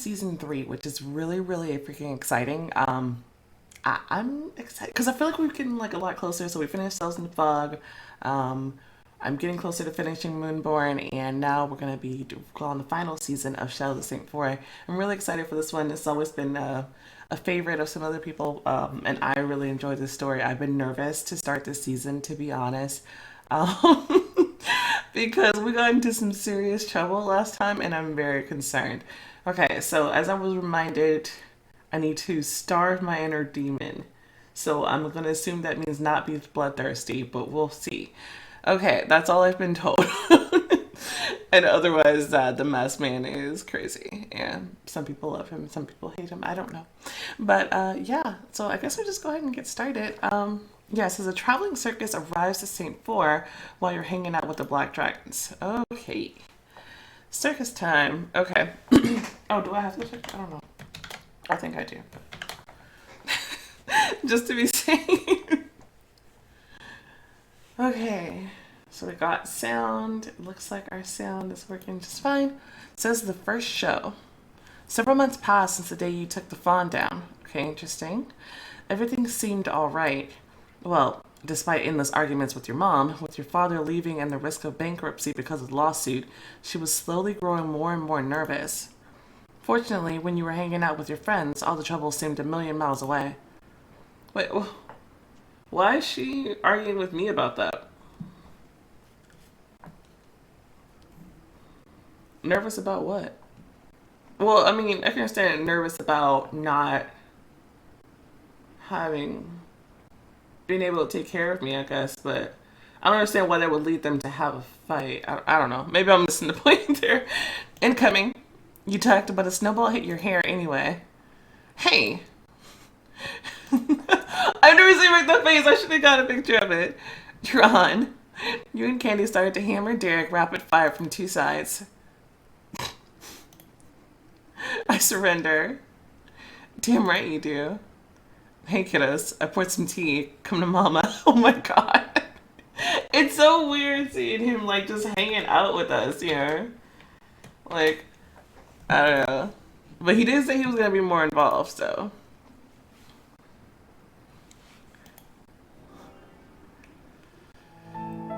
season 3, which is really, really freaking exciting. I'm excited because I feel like we're getting like a lot closer. So we finished Cells in the Fog. Um, I'm getting closer to finishing Moonborn, and now we're gonna be on the final season of Shadow of the Saintfour. I'm really excited for this one. It's always been a favorite of some other people, and I really enjoyed this story. I've been nervous to start this season, to be honest, because we got into some serious trouble last time, and I'm very concerned. Okay, so as I was reminded, I need to starve my inner demon. So I'm going to assume that means not be bloodthirsty, but we'll see. Okay, that's all I've been told. And otherwise, the masked man is crazy. And some people love him, some people hate him. I don't know. But yeah, so I guess I'll just go ahead and get started. Yeah, it says a traveling circus arrives to St. Four while you're hanging out with the Black Dragons. Okay. Circus time. Okay. Oh, do I have to check? I don't know. I think I do. Just to be safe. Okay. So we got sound. It looks like our sound is working just fine. It says the first show. Several months passed since the day you took the fawn down. Okay, interesting. Everything seemed all right. Well, despite endless arguments with your mom, with your father leaving and the risk of bankruptcy because of the lawsuit, she was slowly growing more and more nervous. Fortunately, when you were hanging out with your friends, all the trouble seemed a million miles away. Wait, why is she arguing with me about that? Nervous about what? Well, I mean, I can understand nervous about not having, being able to take care of me, I guess, but I don't understand why that would lead them to have a fight. I don't know. Maybe I'm missing the point there. Incoming. You talked about a snowball hit your hair anyway. Hey. I've never seen like that face. I should have got a picture of it. Drawn. You and Candy started to hammer Derek rapid fire from two sides. I surrender. Damn right you do. Hey kiddos, I poured some tea. Come to mama. Oh my god. It's so weird seeing him like just hanging out with us, you know? Like, I don't know. But he did say he was gonna be more involved, so.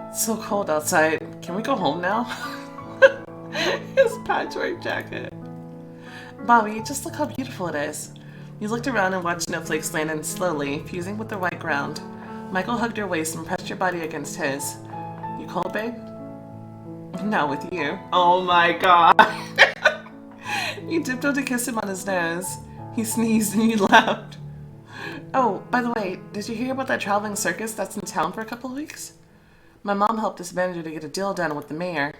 It's so cold outside. Can we go home now? His patchwork jacket. Bobby, just look how beautiful it is. You looked around and watched snowflakes land in slowly, fusing with the white ground. Michael hugged your waist and pressed your body against his. You cold, babe? Not with you. Oh my god. You tiptoed to kiss him on his nose. He sneezed and you laughed. Oh, by the way, did you hear about that traveling circus that's in town for a couple of weeks? My mom helped us manager to get a deal done with the mayor.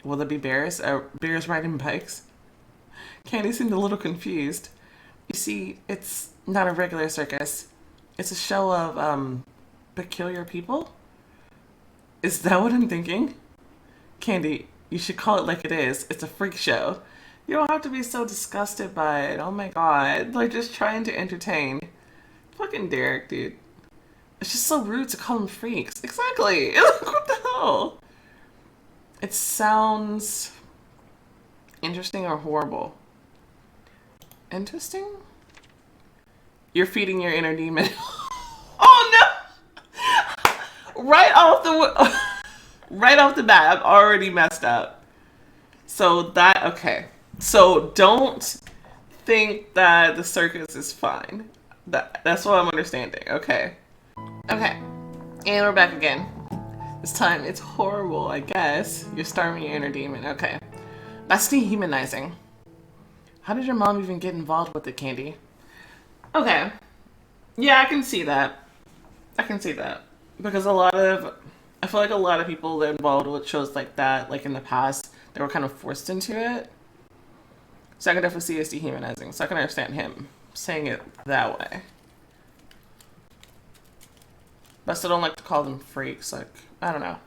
Will there be bears? Bears riding bikes? Candy seemed a little confused. You see, it's not a regular circus. It's a show of, peculiar people? Is that what I'm thinking? Candy, you should call it like it is. It's a freak show. You don't have to be so disgusted by it. Oh my god. They're just trying to entertain. Fucking Derek, dude. It's just so rude to call them freaks. Exactly. What the hell? It sounds interesting or horrible. Interesting? You're feeding your inner demon. Oh no! Right off the bat, I'm already messed up. So that, okay. So don't think that the circus is fine. That's what I'm understanding. Okay. Okay. And we're back again. This time it's horrible, I guess. You're starving your inner demon. Okay. That's dehumanizing. How did your mom even get involved with the Candy? Okay. Yeah, I can see that. I can see that. Because I feel like a lot of people that are involved with shows like that, like in the past, they were kind of forced into it. So I can definitely see it's dehumanizing. So I can understand him saying it that way. But I still don't like to call them freaks. Like, I don't know.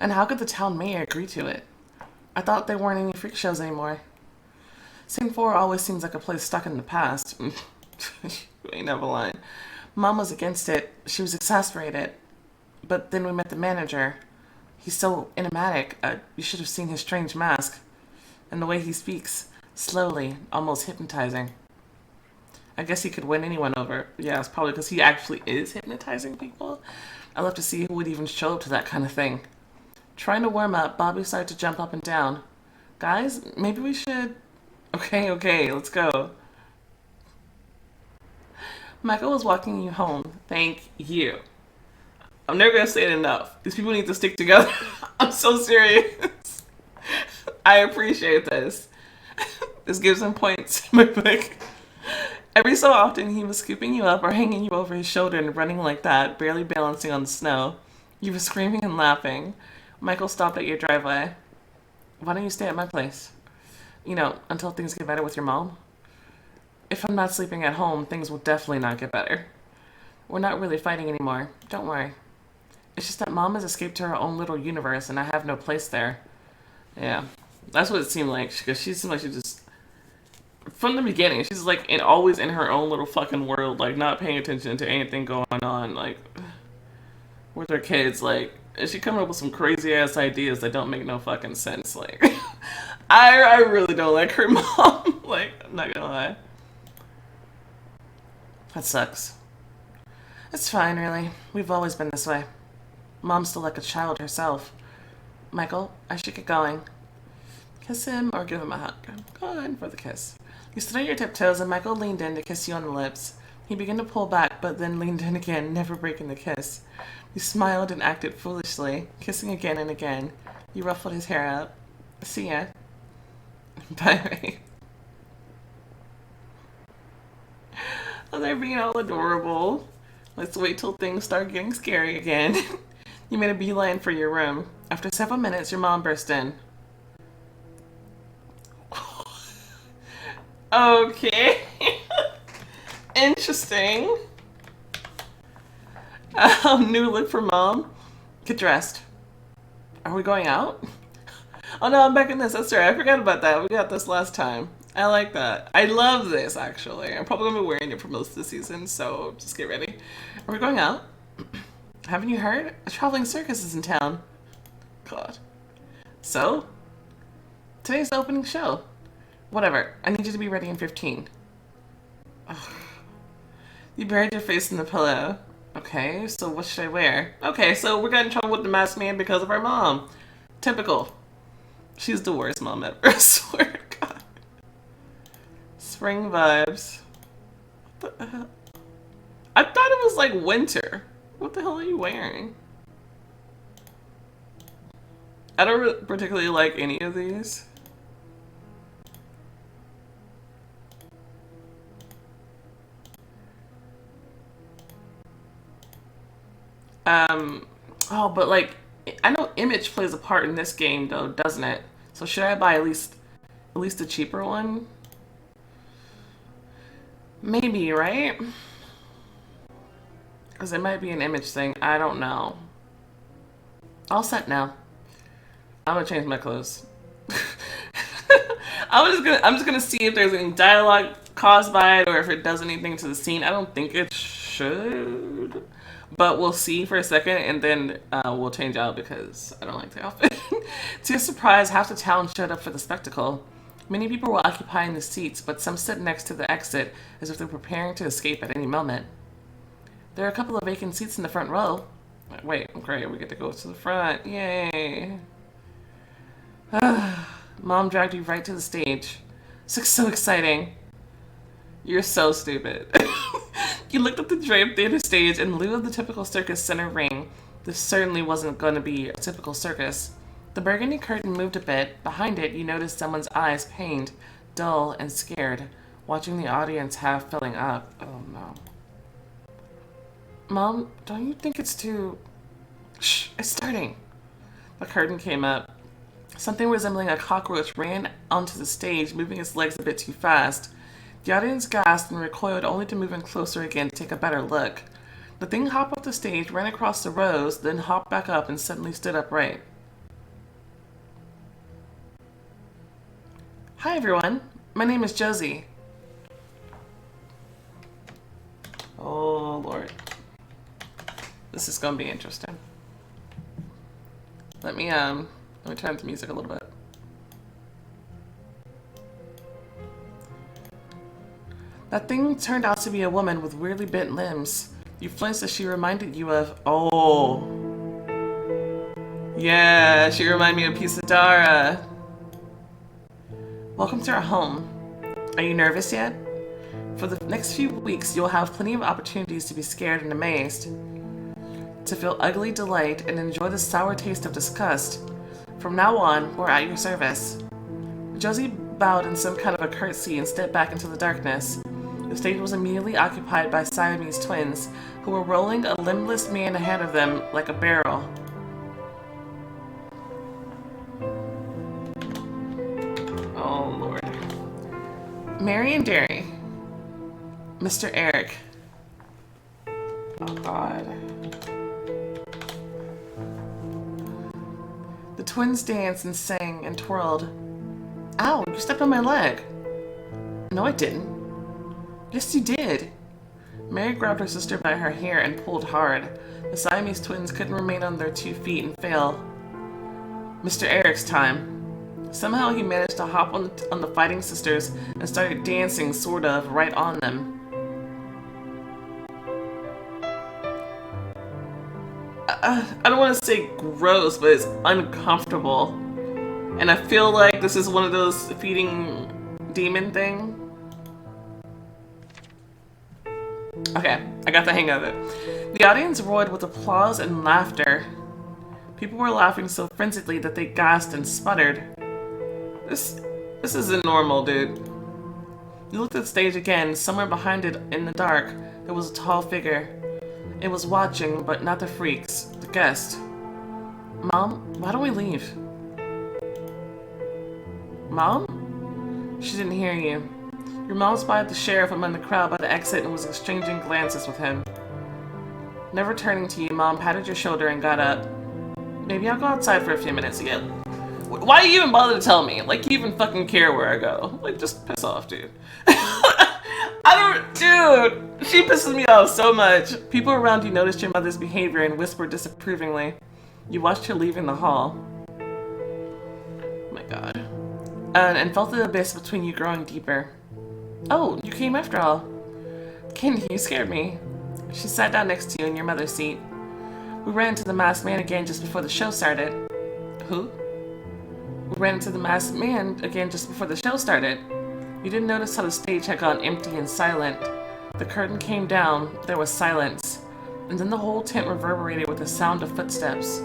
And how could the town mayor agree to it? I thought there weren't any freak shows anymore. Saintfour always seems like a place stuck in the past. You ain't never lying. Mom was against it. She was exasperated. But then we met the manager. He's so enigmatic. You should have seen his strange mask. And the way he speaks, slowly, almost hypnotizing. I guess he could win anyone over. Yeah, it's probably because he actually is hypnotizing people. I'd love to see who would even show up to that kind of thing. Trying to warm up, Bobby started to jump up and down. Guys, maybe we should... Okay, let's go. Michael was walking you home. Thank you. I'm never gonna say it enough. These people need to stick together. I'm so serious. I appreciate this. This gives him points in my book. Every so often, he was scooping you up or hanging you over his shoulder and running like that, barely balancing on the snow. You were screaming and laughing. Michael stopped at your driveway. Why don't you stay at my place? You know, until things get better with your mom? If I'm not sleeping at home, things will definitely not get better. We're not really fighting anymore. Don't worry. It's just that Mom has escaped to her own little universe and I have no place there. Yeah, that's what it seemed like. Because she seemed like she just... From the beginning, she's like always in her own little fucking world. Like, not paying attention to anything going on. Like, with her kids. Like, and she coming up with some crazy ass ideas that don't make no fucking sense. Like, I really don't like her mom. Like, I'm not gonna lie. That sucks. It's fine, really. We've always been this way. Mom's still like a child herself. Michael, I should get going. Kiss him or give him a hug. Go ahead for the kiss. You stood on your tiptoes and Michael leaned in to kiss you on the lips. He began to pull back, but then leaned in again, never breaking the kiss. You smiled and acted foolishly, kissing again and again. You ruffled his hair up. See ya. Bye. Oh, they're being all adorable. Let's wait till things start getting scary again. You made a beeline for your room. After several minutes, your mom burst in. Okay. Interesting. New look for mom. Get dressed. Are we going out? Oh no, I'm back in this. That's right. I forgot about that. We got this last time. I like that. I love this, actually. I'm probably going to be wearing it for most of the season, so just get ready. Are we going out? Haven't you heard? A traveling circus is in town. God. So? Today's the opening show. Whatever. I need you to be ready in 15. Ugh. You buried your face in the pillow. Okay, so what should I wear? Okay, so we're getting in trouble with the masked man because of our mom. Typical. She's the worst mom ever, I swear to God. Spring vibes. What the hell? I thought it was like winter. What the hell are you wearing? I don't particularly like any of these. Oh, but like, I know image plays a part in this game though, doesn't it? So should I buy at least a cheaper one? Maybe, right? Because it might be an image thing. I don't know. All set now. I'm gonna change my clothes. I'm just gonna see if there's any dialogue caused by it or if it does anything to the scene. I don't think it should. But we'll see for a second and then we'll change out because I don't like the outfit. To your surprise, half the town showed up for the spectacle. Many people were occupying the seats, but some stood next to the exit as if they're preparing to escape at any moment. There are a couple of vacant seats in the front row. Wait, great, we get to go to the front. Yay. Mom dragged you right to the stage. This looks so exciting. You're so stupid. You looked at the draped theater stage in lieu of the typical circus center ring. This certainly wasn't going to be a typical circus. The burgundy curtain moved a bit. Behind it, you noticed someone's eyes pained, dull, and scared, watching the audience half filling up. Oh no. Mom, don't you think it's too... Shh, it's starting. The curtain came up. Something resembling a cockroach ran onto the stage, moving its legs a bit too fast. The audience gasped and recoiled only to move in closer again to take a better look. The thing hopped off the stage, ran across the rows, then hopped back up and suddenly stood upright. Hi everyone, my name is Josie. Oh Lord. This is gonna be interesting. Let me turn up the music a little bit. That thing turned out to be a woman with weirdly bent limbs. You flinched as she reminded you of... Oh. Yeah, she reminded me of Pisadara. Welcome to our home. Are you nervous yet? For the next few weeks, you'll have plenty of opportunities to be scared and amazed, to feel ugly delight and enjoy the sour taste of disgust. From now on, we're at your service. Josie bowed in some kind of a curtsy and stepped back into the darkness. The stage was immediately occupied by Siamese twins, who were rolling a limbless man ahead of them like a barrel. Oh, Lord. Mary and Derry. Mr. Eric. Oh, God. The twins danced and sang and twirled. Ow, you stepped on my leg. No, I didn't. Yes, you did. Mary grabbed her sister by her hair and pulled hard. The Siamese twins couldn't remain on their 2 feet and fell. Mr. Eric's time. Somehow he managed to hop on the fighting sisters and started dancing, sort of, right on them. I don't want to say gross, but it's uncomfortable. And I feel like this is one of those feeding demon thing. Okay, I got the hang of it. The audience roared with applause and laughter. People were laughing so frenziedly that they gasped and sputtered. This isn't normal, dude. You looked at the stage again. Somewhere behind it, in the dark, there was a tall figure. It was watching, but not the freaks, the guests. Mom, why don't we leave? Mom? She didn't hear you. Your mom spied the sheriff among the crowd by the exit and was exchanging glances with him. Never turning to you, Mom patted your shoulder and got up. Maybe I'll go outside for a few minutes again. Why do you even bother to tell me? Like, you even fucking care where I go. Like, just piss off, dude. Dude, she pisses me off so much. People around you noticed your mother's behavior and whispered disapprovingly. You watched her leaving the hall. Oh my God. And felt the abyss between you growing deeper. Oh, you came after all. Candy, you scared me. She sat down next to you in your mother's seat. We ran into the masked man again just before the show started. Who? We ran into the masked man again just before the show started. You didn't notice how the stage had gone empty and silent. The curtain came down, there was silence, and then the whole tent reverberated with the sound of footsteps.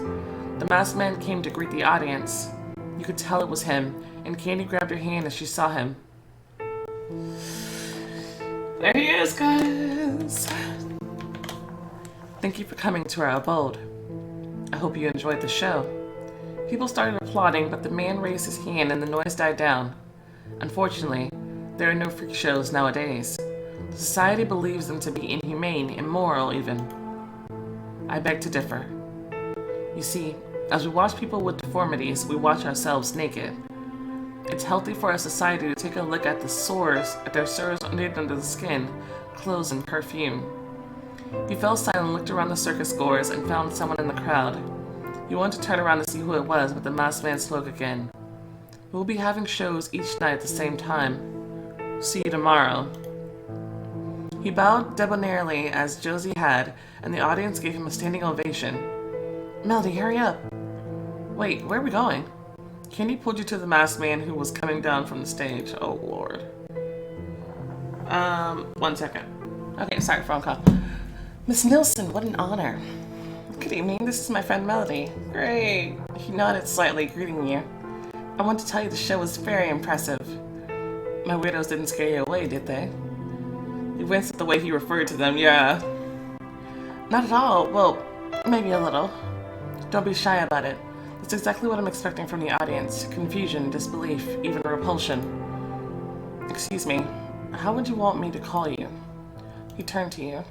The masked man came to greet the audience. You could tell it was him, and Candy grabbed her hand as she saw him. There he is, guys! Thank you for coming to our abode. I hope you enjoyed the show. People started applauding, but the man raised his hand and the noise died down. Unfortunately, there are no freak shows nowadays. Society believes them to be inhumane, immoral even. I beg to differ. You see, as we watch people with deformities, we watch ourselves naked. It's healthy for our society to take a look at their sores under the skin, clothes, and perfume. You fell silent and looked around the circus goers and found someone in the crowd. You wanted to turn around to see who it was, but the masked man spoke again. We'll be having shows each night at the same time. See you tomorrow. He bowed debonairly as Josie had, and the audience gave him a standing ovation. Melody, hurry up. Wait, where are we going? Candy pulled you to the masked man who was coming down from the stage. Oh, Lord. 1 second. Okay, sorry, phone call. Miss Nilsson, what an honor. Good evening, this is my friend Melody. Great. He nodded slightly, greeting you. I want to tell you the show was very impressive. My weirdos didn't scare you away, did they? You winced at the way he referred to them, yeah. Not at all. Well, maybe a little. Don't be shy about it. That's exactly what I'm expecting from the audience. Confusion, disbelief, even repulsion. Excuse me, how would you want me to call you? He turned to you.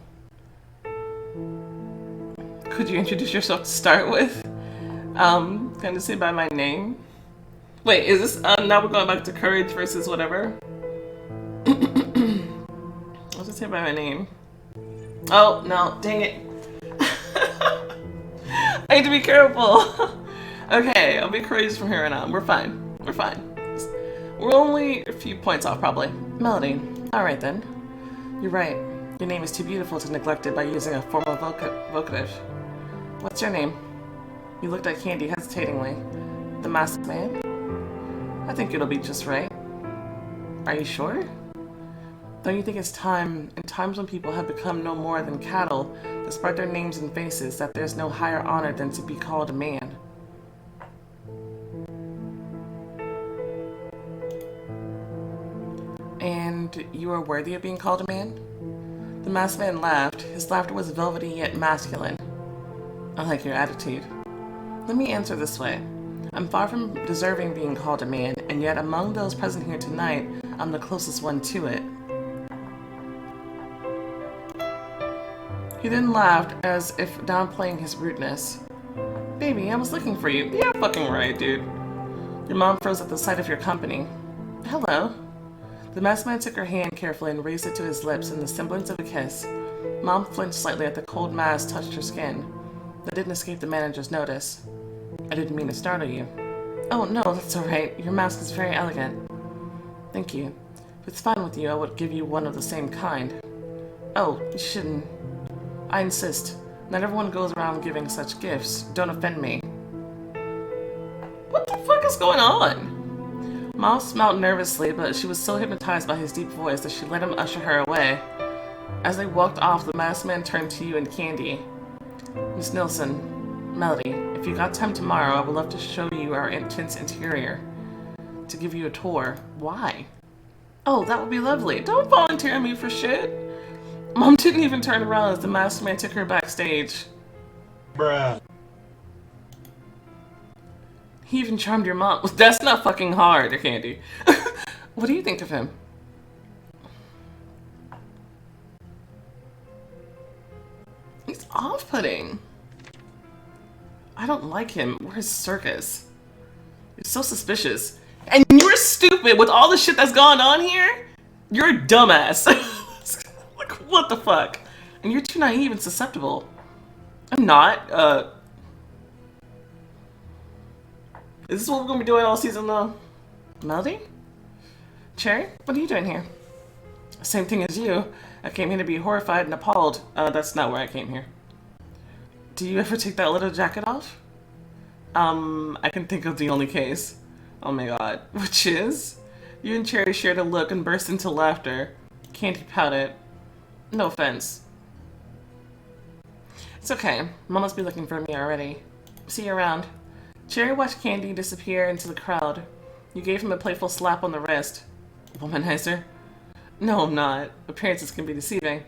Could you introduce yourself to start with? Can I say by my name? Wait, is this, now we're going back to courage versus whatever? I'll just say by my name. Oh, no, dang it. I need to be careful. Okay, I'll be courageous from here on out. We're fine. We're fine. We're only a few points off, probably. Melody. Alright then. You're right. Your name is too beautiful to neglect it by using a formal vocative. What's your name? You looked at Candy hesitatingly. The masked man? I think it'll be just right. Are you sure? Don't you think it's time, in times when people have become no more than cattle, despite their names and faces, that there's no higher honor than to be called a man? And you are worthy of being called a man? The masked man laughed. His laughter was velvety yet masculine. I like your attitude. Let me answer this way. I'm far from deserving being called a man, and yet among those present here tonight, I'm the closest one to it. He then laughed as if downplaying his rudeness. Baby, I was looking for you. Yeah, fucking right, dude. Your mom froze at the sight of your company. Hello. The masked man took her hand carefully and raised it to his lips in the semblance of a kiss. Mom flinched slightly as the cold mask touched her skin. That didn't escape the manager's notice. I didn't mean to startle you. Oh, no, that's alright. Your mask is very elegant. Thank you. If it's fine with you, I would give you one of the same kind. Oh, you shouldn't. I insist. Not everyone goes around giving such gifts. Don't offend me. What the fuck is going on? Mom smiled nervously, but she was so hypnotized by his deep voice that she let him usher her away. As they walked off, the masked man turned to you and Candy. Miss Nilsson, Melody, if you got time tomorrow, I would love to show you our intense interior. To give you a tour. Why? Oh, that would be lovely. Don't volunteer me for shit. Mom didn't even turn around as the masked man took her backstage. Bruh. He even charmed your mom. That's not fucking hard, Candy. What do you think of him? He's off-putting. I don't like him. We're his circus. You're so suspicious. And you're stupid with all the shit that's gone on here? You're a dumbass. Like, what the fuck? And you're too naive and susceptible. I'm not. Is this what we're gonna be doing all season long? Melody? Cherry? What are you doing here? Same thing as you. I came here to be horrified and appalled. That's not where I came here. Do you ever take that little jacket off? I can think of the only case. Oh my god. Which is? You and Cherry shared a look and burst into laughter. Candy pouted. No offense. It's okay. Mom must be looking for me already. See you around. Cherry watched Candy disappear into the crowd. You gave him a playful slap on the wrist. Womanizer? No, I'm not. Appearances can be deceiving.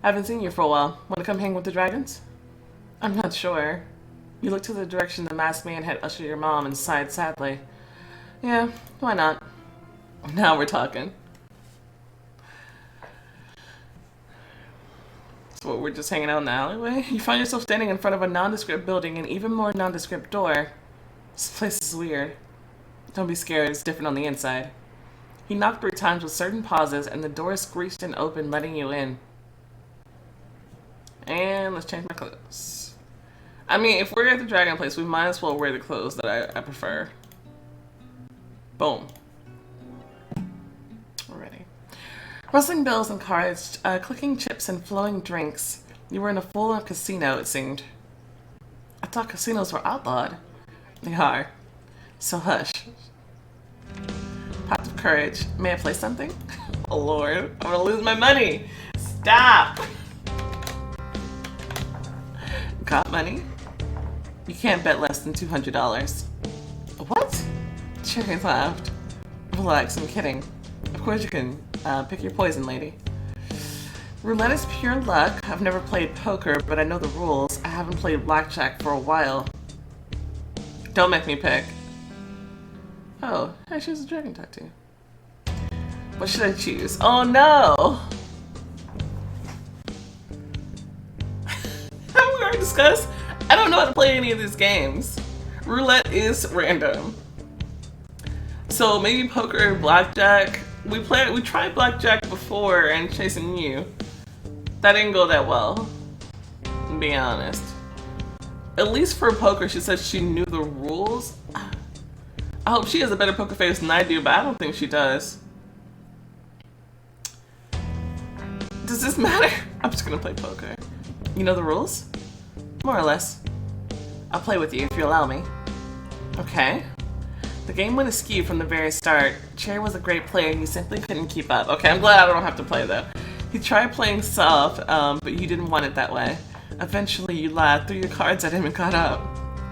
I haven't seen you for a while. Want to come hang with the dragons? I'm not sure. You looked to the direction the masked man had ushered your mom and sighed sadly. Yeah, why not? Now we're talking. So we're just hanging out in the alleyway? You find yourself standing in front of a nondescript building and even more nondescript door. This place is weird. Don't be scared, it's different on the inside. He knocked 3 times with certain pauses and the door screeched and opened, letting you in. And let's change my clothes. I mean, if we're at the dragon place, we might as well wear the clothes that I prefer. Boom. We're ready. Rustling bells and cards, clicking chips and flowing drinks. You were in a full-on casino, it seemed. I thought casinos were outlawed. They are. So hush. Pact of courage. May I play something? Oh lord, I'm gonna lose my money. Stop! Got money? You can't bet less than $200. What? Cherry laughed. Relax, I'm kidding. Of course you can pick your poison, lady. Roulette is pure luck. I've never played poker, but I know the rules. I haven't played blackjack for a while. Don't make me pick. Oh, I choose a dragon tattoo. What should I choose? Oh no! Haven't we already discussed? I don't know how to play any of these games. Roulette is random. So maybe poker, blackjack. We tried blackjack before and chasing you. That didn't go that well, to be honest. At least for poker, she said she knew the rules. I hope she has a better poker face than I do, but I don't think she does. Does this matter? I'm just gonna play poker. You know the rules? More or less. I'll play with you if you allow me. Okay. The game went askew from the very start. Cherry was a great player and he simply couldn't keep up. Okay, I'm glad I don't have to play though. He tried playing soft, but you didn't want it that way. Eventually you lied, threw your cards at him and got up.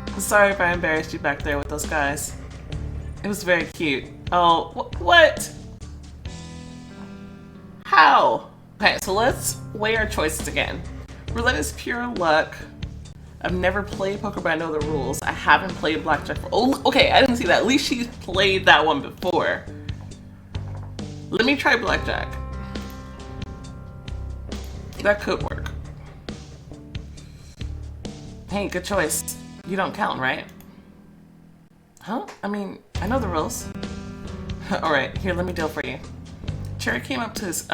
I'm sorry if I embarrassed you back there with those guys. It was very cute. Oh, what? How? Okay, so let's weigh our choices again. Roulette is pure luck. I've never played poker, but I know the rules. I haven't played blackjack for— oh, okay, I didn't see that. At least she's played that one before. Let me try blackjack. That could work. Hey, good choice. You don't count, right? Huh? I mean, I know the rules. Alright, here, let me deal for you. Cherry came up to his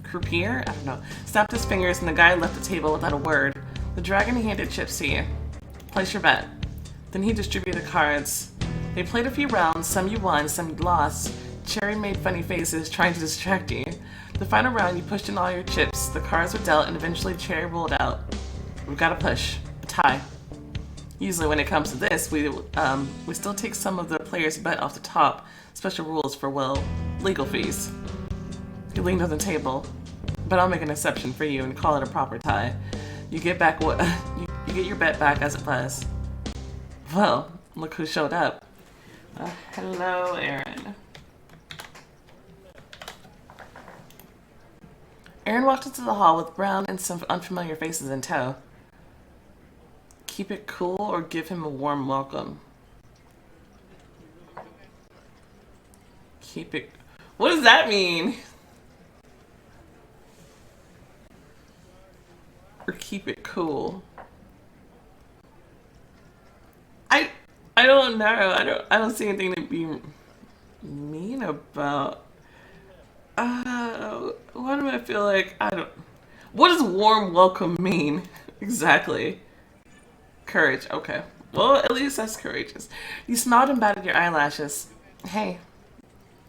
croupier, I don't know, snapped his fingers, and the guy left the table without a word. The dragon handed chips to you. Place your bet. Then he distributed the cards. They played a few rounds, some you won, some you lost. Cherry made funny faces, trying to distract you. The final round, you pushed in all your chips, the cards were dealt, and eventually Cherry rolled out. We've got a push. A tie. Usually when it comes to this, we still take some of the player's bet off the top. Special rules for, well, legal fees. He leaned on the table. But I'll make an exception for you and call it a proper tie. You get back what you get your bet back as it was. Well, look who showed up. Hello, Aaron. Aaron walked into the hall with Brown and some unfamiliar faces in tow. Keep it cool or give him a warm welcome. Keep it— what does that mean? Or keep it cool. I don't know. I don't see anything to be mean about. Why do I feel like I don't— what does warm welcome mean? Exactly. Courage, okay. Well, at least that's courageous. You smiled and batted your eyelashes. Hey.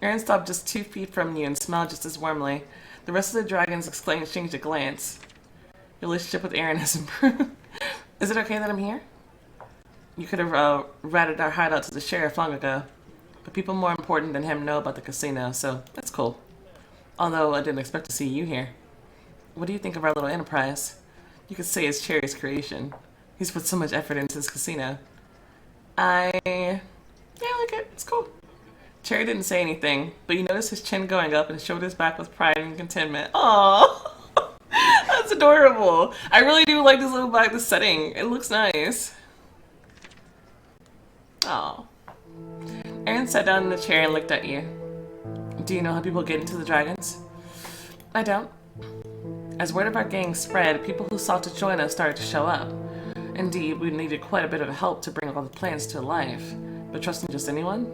Aaron stopped just 2 feet from you and smiled just as warmly. The rest of the dragons exchanged a glance. Your relationship with Aaron has improved. Is it okay that I'm here? You could have ratted our hideout to the sheriff long ago. But people more important than him know about the casino, so that's cool. Although I didn't expect to see you here. What do you think of our little enterprise? You could say it's Cherry's creation. He's put so much effort into this casino. Yeah, I like it. It's cool. Cherry didn't say anything, but you noticed his chin going up and his shoulders back with pride and contentment. Aww. That's adorable. I really do like this little black setting. It looks nice. Aww. Aaron sat down in the chair and looked at you. Do you know how people get into the dragons? I don't. As word of our gang spread, people who sought to join us started to show up. Indeed, we needed quite a bit of help to bring all the plans to life. But trusting just anyone?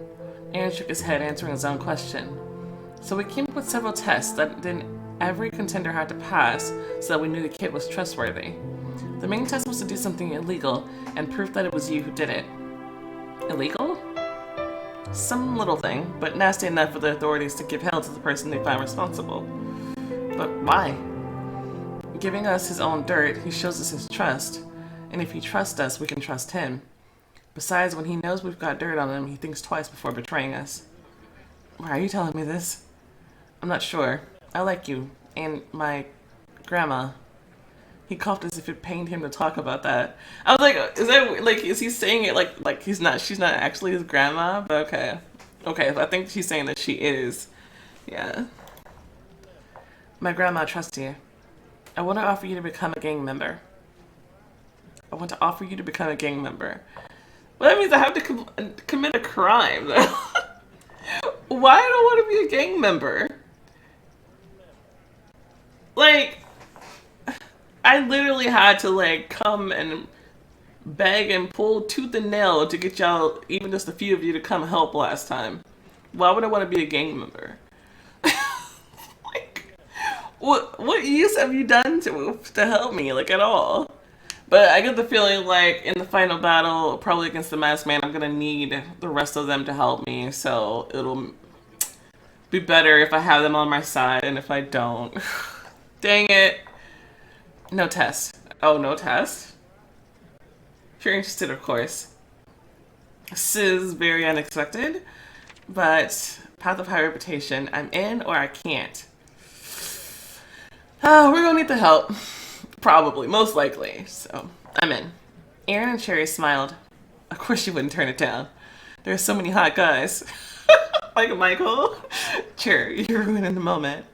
Aaron shook his head, answering his own question. So we came up with several tests that every contender had to pass so that we knew the kid was trustworthy. The main test was to do something illegal and prove that it was you who did it. Illegal? Some little thing, but nasty enough for the authorities to give hell to the person they find responsible. But why? Giving us his own dirt, he shows us his trust. And if he trusts us, we can trust him. Besides, when he knows we've got dirt on him, he thinks twice before betraying us. Why are you telling me this? I'm not sure. I like you. And my grandma. He coughed as if it pained him to talk about that. I was like, is he saying it like she's not actually his grandma? But okay. Okay, I think she's saying that she is. Yeah. My grandma trusts you. I want to offer you to become a gang member. I want to offer you to become a gang member. Well, that means I have to commit a crime. Why I don't want to be a gang member? Like, I literally had to like come and beg and pull tooth and nail to get y'all, even just a few of you, to come help last time. Why would I want to be a gang member? Like, what use have you done to help me, like, at all? But I get the feeling like in the final battle, probably against the masked man, I'm gonna need the rest of them to help me, so it'll be better if I have them on my side, and if I don't, Dang it. No test. Oh, no test? If you're interested, of course. This is very unexpected, but path of high reputation. I'm in or I can't. We're gonna need the help. Probably, most likely. So, I'm in. Aaron and Cherry smiled. Of course you wouldn't turn it down. There are so many hot guys. Like Michael. Cherry, you're ruining the moment.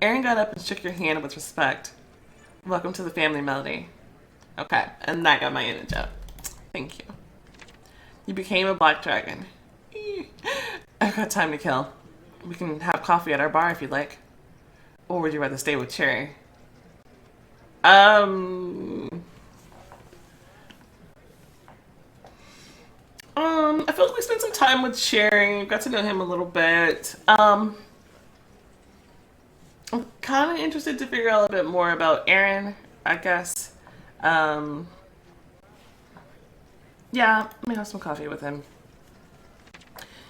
Aaron got up and shook your hand with respect. Welcome to the family, Melody. Okay, and that got my image up. Thank you. You became a black dragon. I've got time to kill. We can have coffee at our bar if you'd like. Or would you rather stay with Cherry? I feel like we spent some time with Cherry. Got to know him a little bit. I'm kind of interested to figure out a little bit more about Aaron, I guess. Yeah, let me have some coffee with him.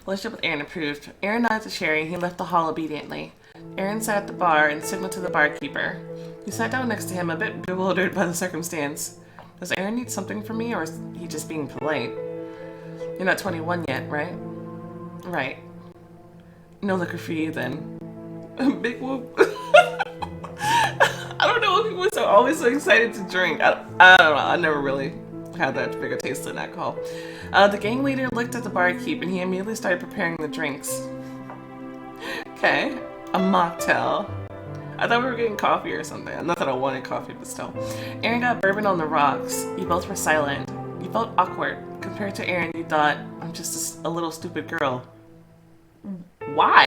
Relationship with Aaron improved. Aaron nodded to Cherry. He left the hall obediently. Aaron sat at the bar and signaled to the barkeeper. He sat down next to him, a bit bewildered by the circumstance. Does Aaron need something from me, or is he just being polite? You're not 21 yet, right? Right. No liquor for you, then. Big whoop. I don't know if people are always so excited to drink. I don't know. I never really had that big a taste in alcohol. The gang leader looked at the barkeep and he immediately started preparing the drinks. Okay, a mocktail. I thought we were getting coffee or something. Not that I wanted coffee, but still. Aaron got bourbon on the rocks. You both were silent. You felt awkward. Compared to Aaron, you thought, I'm just a little stupid girl. Why?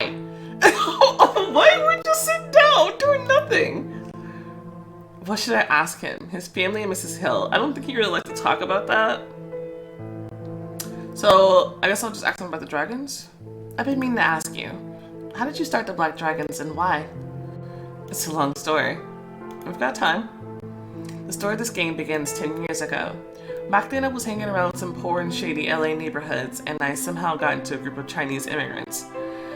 Why would you just sit down doing nothing? What should I ask him? His family and Mrs. Hill. I don't think he really liked to talk about that. So, I guess I'll just ask him about the dragons? I've been meaning to ask you. How did you start the Black Dragons and why? It's a long story. We've got time. The story of this game begins 10 years ago. Back then I was hanging around some poor and shady LA neighborhoods and I somehow got into a group of Chinese immigrants.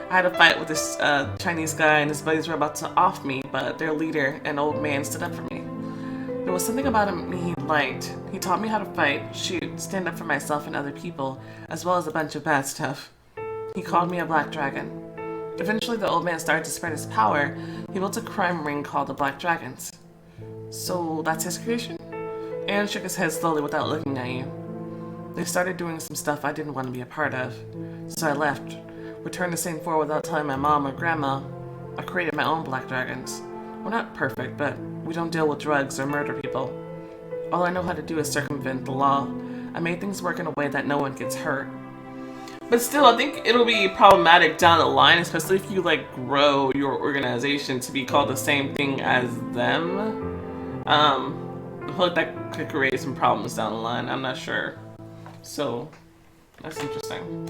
I had a fight with this Chinese guy and his buddies were about to off me, but their leader, an old man, stood up for me. There was something about him he liked. He taught me how to fight, shoot, stand up for myself and other people, as well as a bunch of bad stuff. He called me a Black Dragon. Eventually the old man started to spread his power. He built a crime ring called the Black Dragons. So that's his creation? Aaron shook his head slowly without looking at you. They started doing some stuff I didn't want to be a part of. So I left. Returned to Saintfour without telling my mom or grandma. I created my own Black Dragons. We're not perfect, but we don't deal with drugs or murder people. All I know how to do is circumvent the law. I made things work in a way that no one gets hurt. But still, I think it'll be problematic down the line, especially if you like grow your organization to be called the same thing as them. I feel like that could create some problems down the line. I'm not sure. So, that's interesting.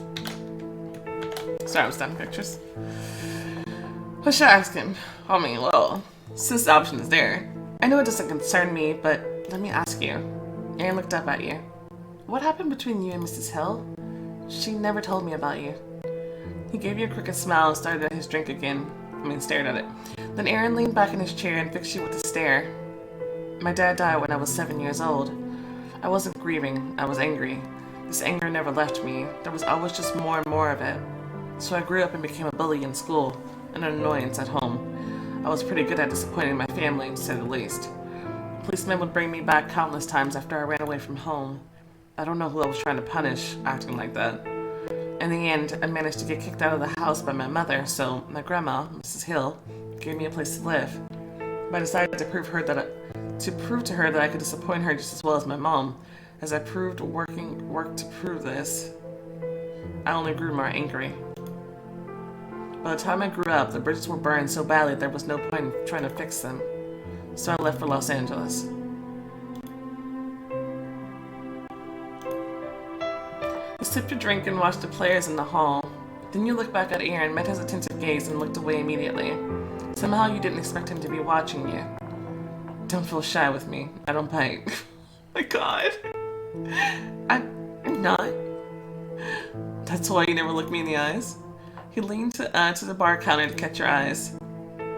Sorry, I'm snapping pictures. What should I ask him? I mean, well, since the option is there. I know it doesn't concern me, but let me ask you. Aaron looked up at you. What happened between you and Mrs. Hill? She never told me about you. He gave you a crooked smile and started at his drink again. Stared at it. Then Aaron leaned back in his chair and fixed you with a stare. My dad died when I was 7 years old. I wasn't grieving, I was angry. This anger never left me. There was always just more and more of it. So I grew up and became a bully in school, and an annoyance at home. I was pretty good at disappointing my family, to say the least. Policemen would bring me back countless times after I ran away from home. I don't know who I was trying to punish, acting like that. In the end, I managed to get kicked out of the house by my mother, so my grandma, Mrs. Hill, gave me a place to live. But I decided to prove to her that I could disappoint her just as well as my mom. As I worked to prove this, I only grew more angry. By the time I grew up, the bridges were burned so badly there was no point in trying to fix them. So I left for Los Angeles. You sipped your drink and watched the players in the hall. Then you looked back at Aaron, met his attentive gaze, and looked away immediately. Somehow you didn't expect him to be watching you. Don't feel shy with me. I don't bite. My God. I'm not. That's why you never look me in the eyes? He leaned to the bar counter to catch your eyes.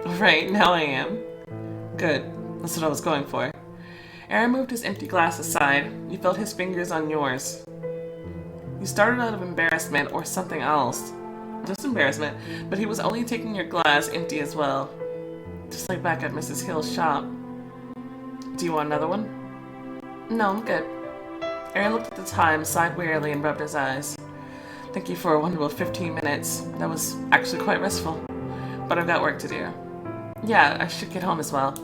Right, now I am. Good. That's what I was going for. Aaron moved his empty glass aside. You felt his fingers on yours. You started out of embarrassment or something else. Just embarrassment, but he was only taking your glass empty as well. Just like back at Mrs. Hill's shop. Do you want another one? No, I'm good. Aaron looked at the time, sighed wearily, and rubbed his eyes. Thank you for a wonderful 15 minutes. That was actually quite restful. But I've got work to do. Yeah, I should get home as well.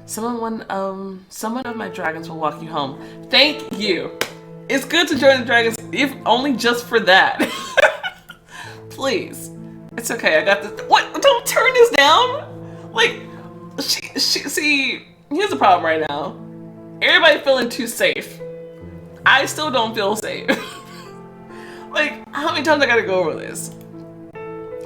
Someone of my dragons will walk you home. Thank you! It's good to join the dragons, if only just for that. Please. It's okay, I got this. What? Don't turn this down! Like, see, here's the problem right now. Everybody feeling too safe. I still don't feel safe. Like, how many times I gotta go over this?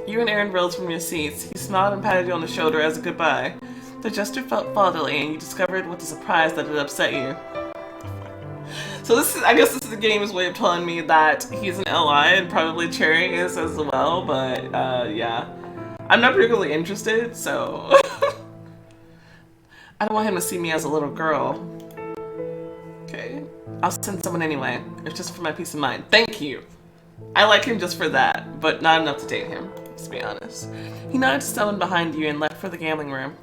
You and Aaron rose from your seats. He smiled and patted you on the shoulder as a goodbye. The gesture felt fatherly, and you discovered with a surprise that it upset you. So I guess this is the game's way of telling me that he's an LI, and probably Cherry is as well, but yeah. I'm not particularly interested, so... I don't want him to see me as a little girl. Okay. I'll send someone anyway. It's just for my peace of mind. Thank you! I like him just for that, but not enough to date him, let's be honest. He nodded to someone behind you and left for the gambling room.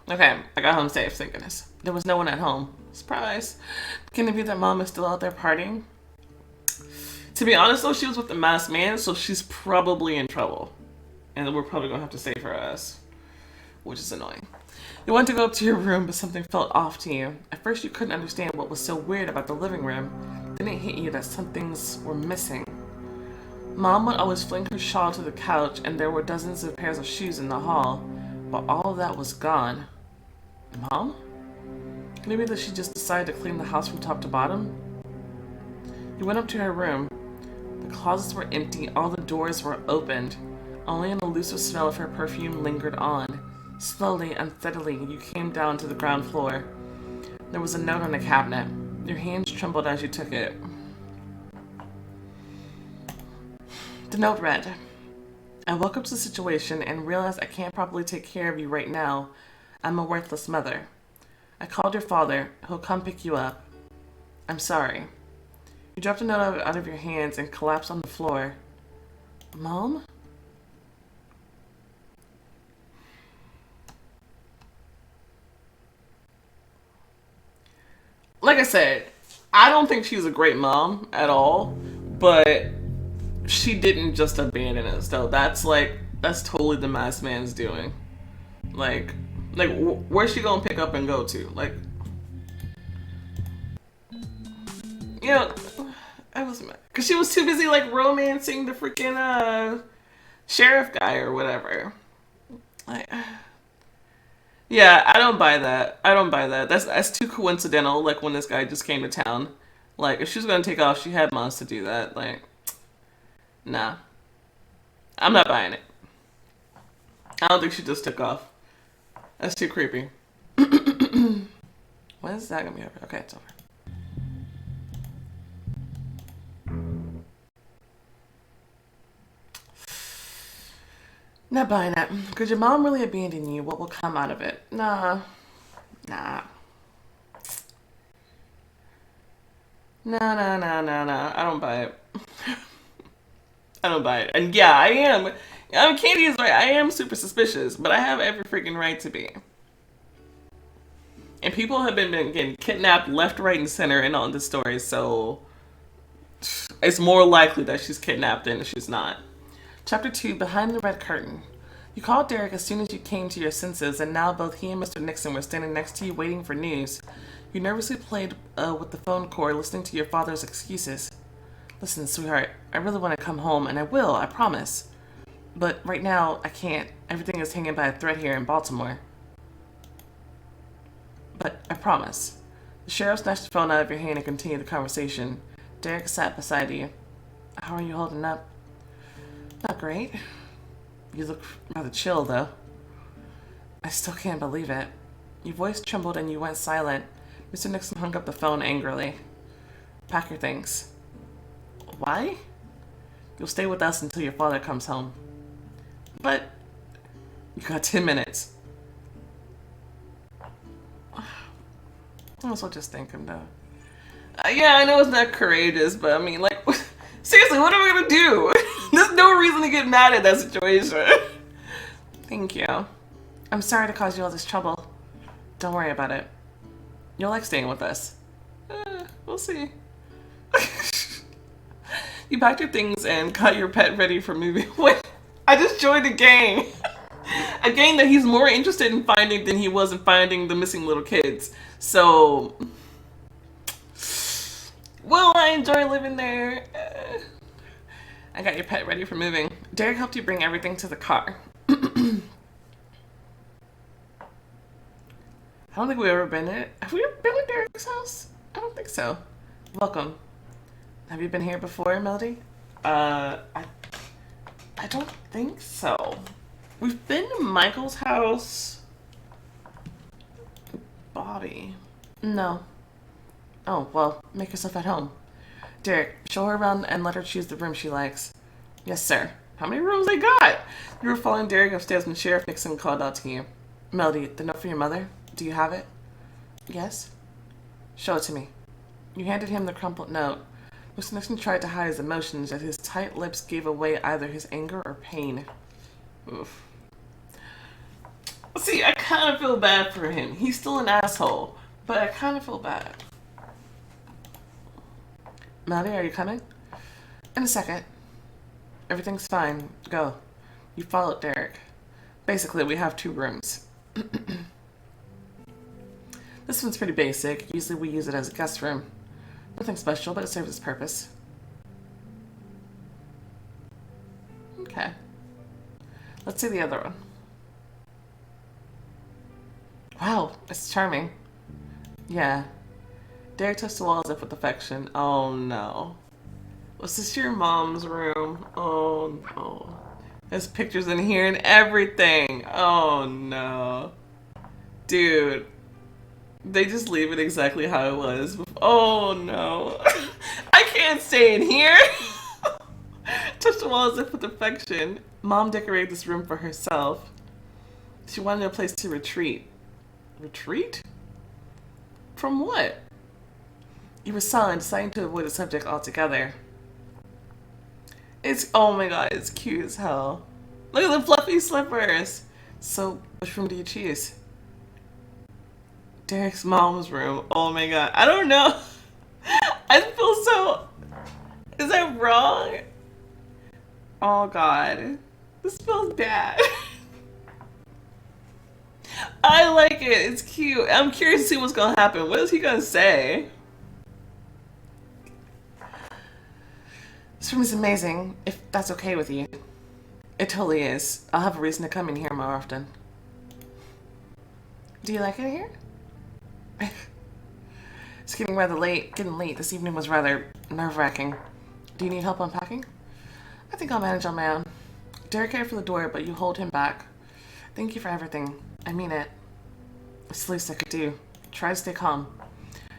Okay, I got home safe, thank goodness. There was no one at home. Surprise. Can it be that Mom is still out there partying? To be honest though, she was with the masked man, so she's probably in trouble. And we're probably gonna have to save her ass. Which is annoying. You wanted to go up to your room, but something felt off to you. At first you couldn't understand what was so weird about the living room. Then it hit you that some things were missing. Mom would always fling her shawl to the couch, and there were dozens of pairs of shoes in the hall. But all of that was gone. Mom? Maybe that she just decided to clean the house from top to bottom? You went up to her room. The closets were empty, all the doors were opened. Only an elusive smell of her perfume lingered on. Slowly, unsteadily, you came down to the ground floor. There was a note on the cabinet. Your hands trembled as you took it. The note read, I woke up to the situation and realized I can't properly take care of you right now. I'm a worthless mother. I called your father. He'll come pick you up. I'm sorry. You dropped a note out of your hands and collapsed on the floor. Mom? Like I said, I don't think she's a great mom at all, but she didn't just abandon us, though. That's totally the masked man's doing. Like, where's she gonna pick up and go to? Like, you know, I was mad. Because she was too busy, like, romancing the freaking, sheriff guy or whatever. Like, yeah, I don't buy that. I don't buy that. That's too coincidental, like, when this guy just came to town. Like, if she was gonna take off, she had months to do that. Like, nah. I'm not buying it. I don't think she just took off. That's too creepy. When is that gonna be over? Okay, it's over. Not buying it. Could your mom really abandon you? What will come out of it? Nah. Nah. Nah. I don't buy it. I don't buy it. And yeah, I am. Candy is right. I am super suspicious, but I have every freaking right to be. And people have been getting kidnapped left, right, and center in all this story, so it's more likely that she's kidnapped than she's not. Chapter 2, Behind the Red Curtain. You called Derek as soon as you came to your senses, and now both he and Mr. Nixon were standing next to you waiting for news. You nervously played with the phone cord, listening to your father's excuses. Listen, sweetheart, I really want to come home, and I will, I promise. But right now, I can't. Everything is hanging by a thread here in Baltimore. But I promise. The sheriff snatched the phone out of your hand and continued the conversation. Derek sat beside you. How are you holding up? Not great. You look rather chill, though. I still can't believe it. Your voice trembled and you went silent. Mr. Nixon hung up the phone angrily. Pack your things. Why? You'll stay with us until your father comes home. But You got 10 minutes. I also just thank him though. Yeah, I know it's not courageous, but I mean, like, seriously, what am I gonna do? There's no reason to get mad at that situation. Thank you. I'm sorry to cause you all this trouble. Don't worry about it. You'll like staying with us. We'll see. You packed your things and got your pet ready for moving. Wait, I just joined a gang. A gang that he's more interested in finding than he was in finding the missing little kids. So, will I enjoy living there? I got your pet ready for moving. Derek helped you bring everything to the car. I don't think we've ever been in it. Have we ever been in Derek's house? I don't think so. Welcome. Have you been here before, Melody? I don't think so. We've been to Michael's house. Bobby. No. Oh, well, make yourself at home. Derek, show her around and let her choose the room she likes. Yes, sir. How many rooms they got? You were following Derek upstairs when Sheriff Nixon called out to you. Melody, the note for your mother? Do you have it? Yes. Show it to me. You handed him the crumpled note. Mr. Nixon tried to hide his emotions as his tight lips gave away either his anger or pain. Oof. See, I kind of feel bad for him. He's still an asshole, but I kind of feel bad. Melody, are you coming? In a second. Everything's fine. Go. You followed Derek. Basically, we have 2 rooms. This one's pretty basic. Usually we use it as a guest room. Nothing special, but it serves its purpose. Okay. Let's see the other one. Wow, it's charming. Yeah. Derek touched the walls up with affection. Oh no. Was this your mom's room? Oh no. There's pictures in here and everything. Oh no. Dude. They just leave it exactly how it was. Oh no. I can't stay in here. Touch the walls up with affection. Mom decorated this room for herself. She wanted a place to retreat. Retreat? From what? You were silent, deciding to avoid the subject altogether. It's, oh my god, it's cute as hell. Look at the fluffy slippers. So, which room do you choose? Derek's mom's room. Oh my god. I don't know. I feel so... Is that wrong? Oh god. This feels bad. I like it. It's cute. I'm curious to see what's gonna happen. What is he gonna say? This room is amazing, if that's okay with you. It totally is. I'll have a reason to come in here more often. Do you like it here? It's getting rather late. Getting late. This evening was rather nerve-wracking. Do you need help unpacking? I think I'll manage on my own. Derek headed for the door, but you hold him back. Thank you for everything. I mean it. It's the least I could do. Try to stay calm.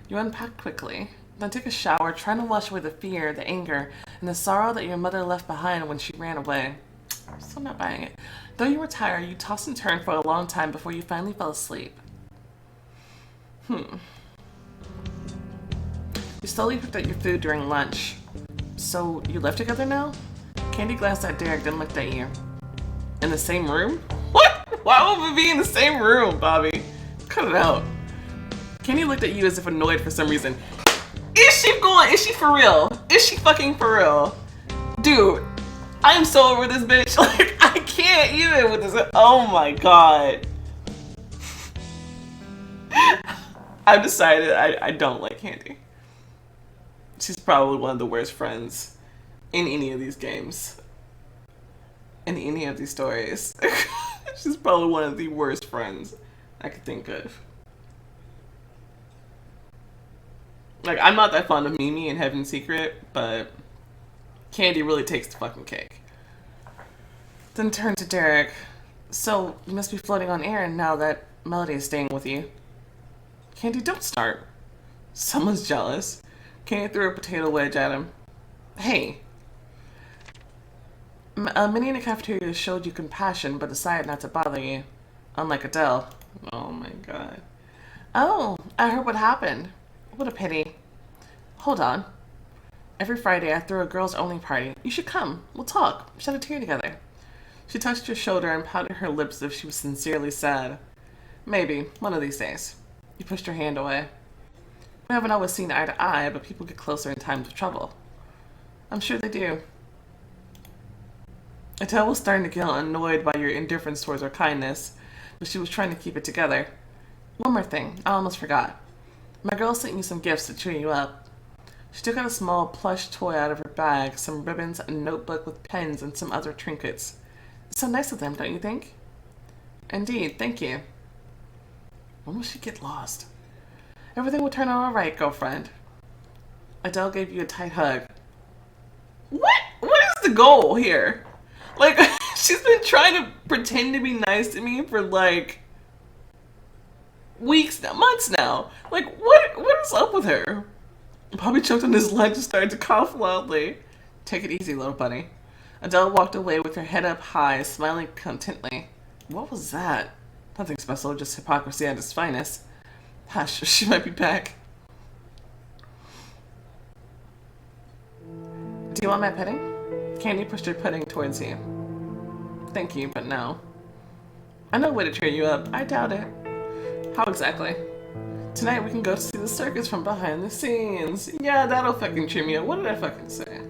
You unpack quickly. Then take a shower, trying to wash away the fear, the anger, and the sorrow that your mother left behind when she ran away. Still not buying it. Though you were tired, you tossed and turned for a long time before you finally fell asleep. You slowly picked up your food during lunch. So, you live together now? Candy glanced at Derek, then looked at you. In the same room? What? Why would we be in the same room, Bobby? Cut it out. Candy looked at you as if annoyed for some reason. Is she going? Is she for real? Is she fucking for real? Dude, I am so over this bitch. Like, I can't even with this. Oh my god. I've decided I don't like Candy. She's probably one of the worst friends in any of these games. In any of these stories. She's probably one of the worst friends I could think of. Like, I'm not that fond of Mimi in Heaven's Secret, but Candy really takes the fucking cake. Then turn to Derek. So, you must be floating on air now that Melody is staying with you. Candy, don't start. Someone's jealous. Candy threw a potato wedge at him. Hey. Many in the cafeteria showed you compassion, but decided not to bother you. Unlike Adele. Oh my god. Oh, I heard what happened. What a pity. Hold on. Every Friday I throw a girls-only party. You should come. We'll talk. Shed a tear together. She touched your shoulder and pouted her lips as if she was sincerely sad. Maybe, one of these days. You pushed her hand away. We haven't always seen eye to eye, but people get closer in times of trouble. I'm sure they do. Adele was starting to get annoyed by your indifference towards her kindness, but she was trying to keep it together. One more thing, I almost forgot. My girl sent you some gifts to cheer you up. She took out a small plush toy out of her bag, some ribbons, a notebook with pens, and some other trinkets. It's so nice of them, don't you think? Indeed, thank you. When will she get lost? Everything will turn out all right, girlfriend. Adele gave you a tight hug. What? What is the goal here? Like, she's been trying to pretend to be nice to me for, like, weeks now, months now. Like, what is up with her? Bobby choked on his lunch and started to cough loudly. Take it easy, little buddy. Adele walked away with her head up high, smiling contently. What was that? Nothing special, just hypocrisy at its finest. Hush, she might be back. Do you want my pudding? Candy pushed her pudding towards you. Thank you, but no. I know a way to cheer you up. I doubt it. How exactly? Tonight we can go see the circus from behind the scenes. Yeah, that'll fucking cheer me up. What did I fucking say?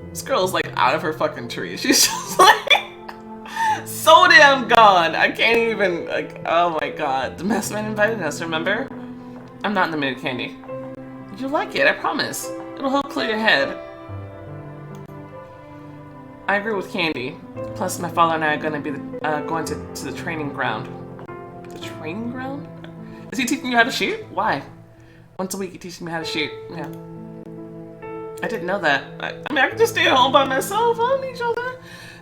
This girl's like out of her fucking tree. She's just like so damn gone. I can't even, like, oh my god. The mess man invited us, remember? I'm not in the mood, Candy. You'll like it, I promise. It'll help clear your head. I agree with Candy. Plus, my father and I are going to be going to the training ground. The training ground? Is he teaching you how to shoot? Why? Once a week he teaches me how to shoot. Yeah. I didn't know that. I mean, I can just stay at home by myself. I don't need y'all there.